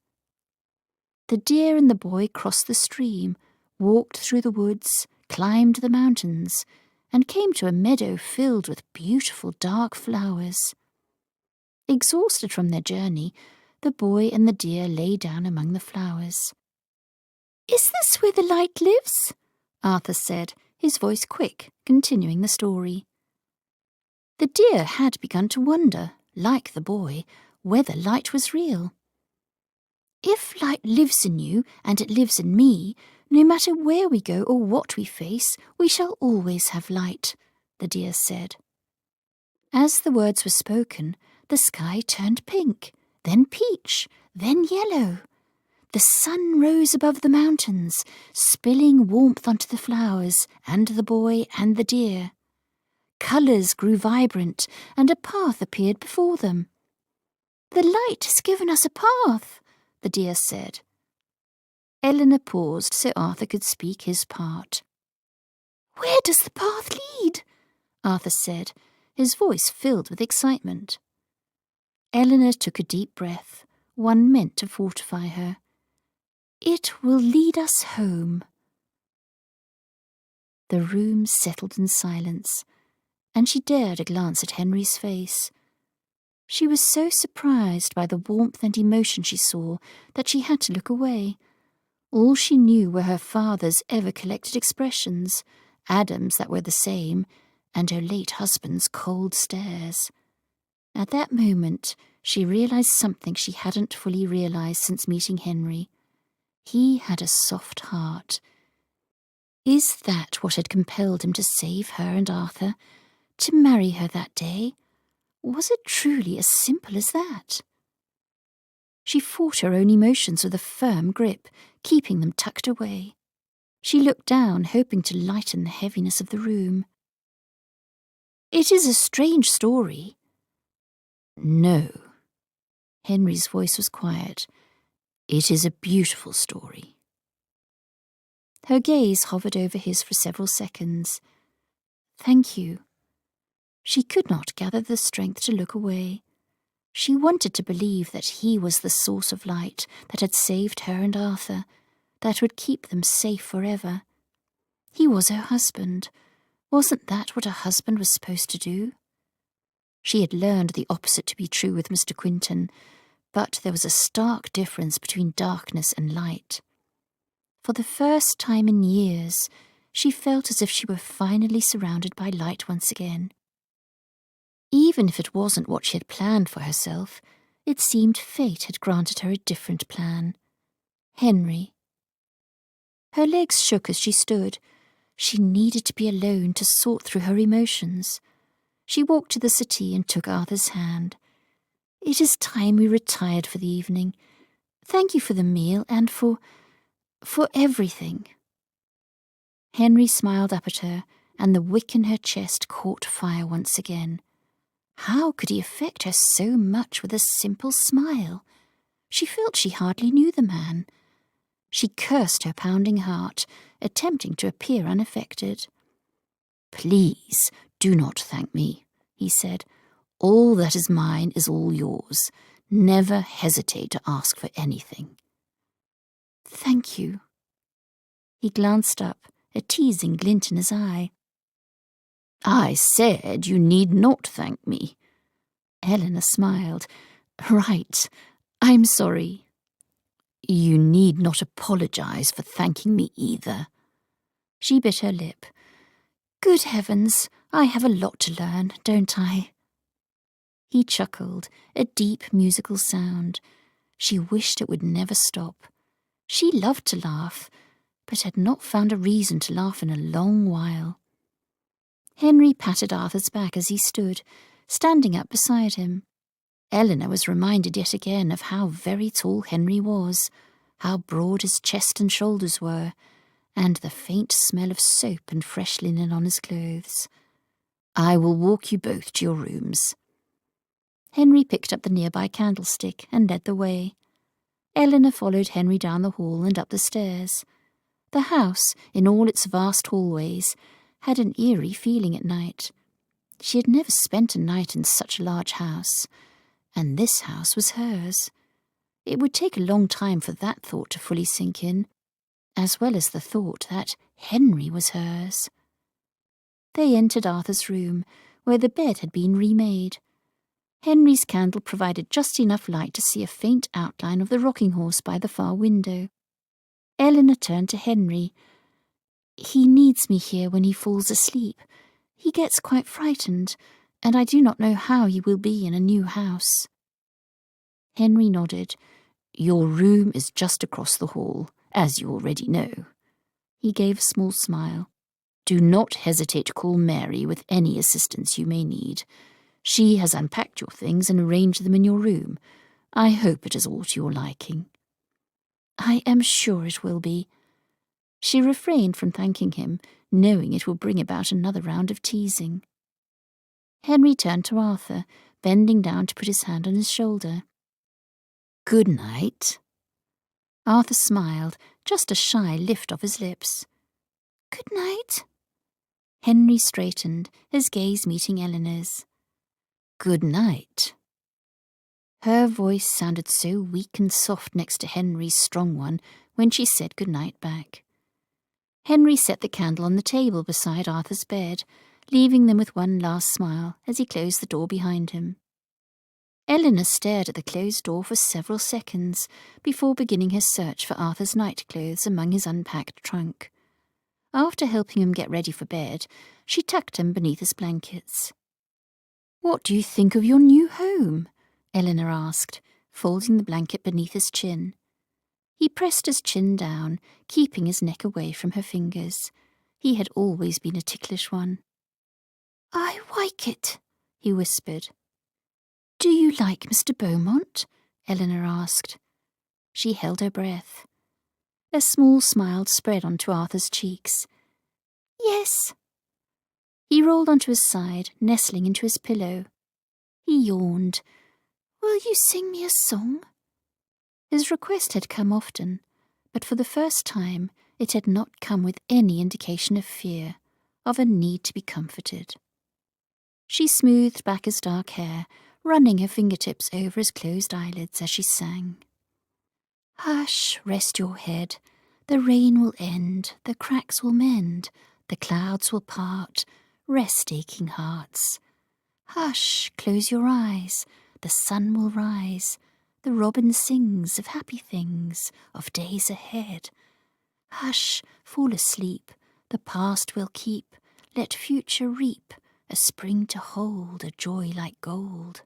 Speaker 1: The deer and the boy crossed the stream, walked through the woods, climbed the mountains, and came to a meadow filled with beautiful dark flowers. Exhausted from their journey, the boy and the deer lay down among the flowers. "Is this where the light lives?" Arthur said, his voice quick, continuing the story. The deer had begun to wonder, like the boy, whether light was real. "If light lives in you, and it lives in me, No matter where we go or what we face, we shall always have light, the deer said. As the words were spoken, the sky turned pink, then peach, then yellow. The sun rose above the mountains, spilling warmth onto the flowers and the boy and the deer. Colours grew vibrant, and a path appeared before them. "The light has given us a path," the deer said. Eleanor paused so Arthur could speak his part. "Where does the path lead?" Arthur said, his voice filled with excitement. Eleanor took a deep breath, one meant to fortify her. "It will lead us home." The room settled in silence, and she dared a glance at Henry's face. She was so surprised by the warmth and emotion she saw that she had to look away. All she knew were her father's ever-collected expressions, Adam's that were the same, and her late husband's cold stares. At that moment, she realized something she hadn't fully realized since meeting Henry. He had a soft heart. Is that what had compelled him to save her and Arthur, to marry her that day? Was it truly as simple as that? She fought her own emotions with a firm grip, keeping them tucked away. She looked down, hoping to lighten the heaviness of the room. "It is a strange story." "No." Henry's voice was quiet. "It is a beautiful story." Her gaze hovered over his for several seconds. "Thank you." She could not gather the strength to look away. She wanted to believe that he was the source of light that had saved her and Arthur, that would keep them safe forever. He was her husband. Wasn't that what a husband was supposed to do? She had learned the opposite to be true with Mr. Quinton, but there was a stark difference between darkness and light. For the first time in years, she felt as if she were finally surrounded by light once again. Even if it wasn't what she had planned for herself, it seemed fate had granted her a different plan. Henry. Her legs shook as she stood. She needed to be alone to sort through her emotions. She walked to the settee and took Arthur's hand. "It is time we retired for the evening. Thank you for the meal and for everything." Henry smiled up at her, and the wick in her chest caught fire once again. How could he affect her so much with a simple smile? She felt she hardly knew the man. She cursed her pounding heart, attempting to appear unaffected. "Please, do not thank me," he said. "All that is mine is all yours. Never hesitate to ask for anything." "Thank you." He glanced up, a teasing glint in his eye. "I said you need not thank me." Eleanor smiled. "Right. I'm sorry." "You need not apologize for thanking me either." She bit her lip. "Good heavens, I have a lot to learn, don't I?" He chuckled, a deep musical sound. She wished it would never stop. She loved to laugh, but had not found a reason to laugh in a long while. Henry patted Arthur's back as he stood, standing up beside him. Eleanor was reminded yet again of how very tall Henry was, how broad his chest and shoulders were, and the faint smell of soap and fresh linen on his clothes. "I will walk you both to your rooms." Henry picked up the nearby candlestick and led the way. Eleanor followed Henry down the hall and up the stairs. The house, in all its vast hallways, had an eerie feeling at night. She had never spent a night in such a large house, and this house was hers. It would take a long time for that thought to fully sink in, as well as the thought that Henry was hers. They entered Arthur's room, where the bed had been remade. Henry's candle provided just enough light to see a faint outline of the rocking horse by the far window. Eleanor turned to Henry. "He needs me here when he falls asleep. He gets quite frightened, and I do not know how he will be in a new house." Henry nodded. "Your room is just across the hall, as you already know." He gave a small smile. "Do not hesitate to call Mary with any assistance you may need. She has unpacked your things and arranged them in your room. I hope it is all to your liking." "I am sure it will be." She refrained from thanking him, knowing it would bring about another round of teasing. Henry turned to Arthur, bending down to put his hand on his shoulder. "Good night." Arthur smiled, just a shy lift of his lips. "Good night." Henry straightened, his gaze meeting Eleanor's. "Good night." Her voice sounded so weak and soft next to Henry's strong one when she said good night back. Henry set the candle on the table beside Arthur's bed, leaving them with one last smile as he closed the door behind him. Eleanor stared at the closed door for several seconds before beginning her search for Arthur's nightclothes among his unpacked trunk. After helping him get ready for bed, she tucked him beneath his blankets. "What do you think of your new home?" Eleanor asked, folding the blanket beneath his chin. He pressed his chin down, keeping his neck away from her fingers. He had always been a ticklish one. "I like it," he whispered. "Do you like Mr. Beaumont?" Eleanor asked. She held her breath. A small smile spread onto Arthur's cheeks. "Yes." He rolled onto his side, nestling into his pillow. He yawned. "Will you sing me a song?" His request had come often, but for the first time it had not come with any indication of fear, of a need to be comforted. She smoothed back his dark hair, running her fingertips over his closed eyelids as she sang. "Hush, rest your head. The rain will end, the cracks will mend, the clouds will part. Rest, aching hearts. Hush, close your eyes. The sun will rise. The robin sings of happy things, of days ahead. Hush, fall asleep. The past will keep. Let future reap, a spring to hold, a joy like gold."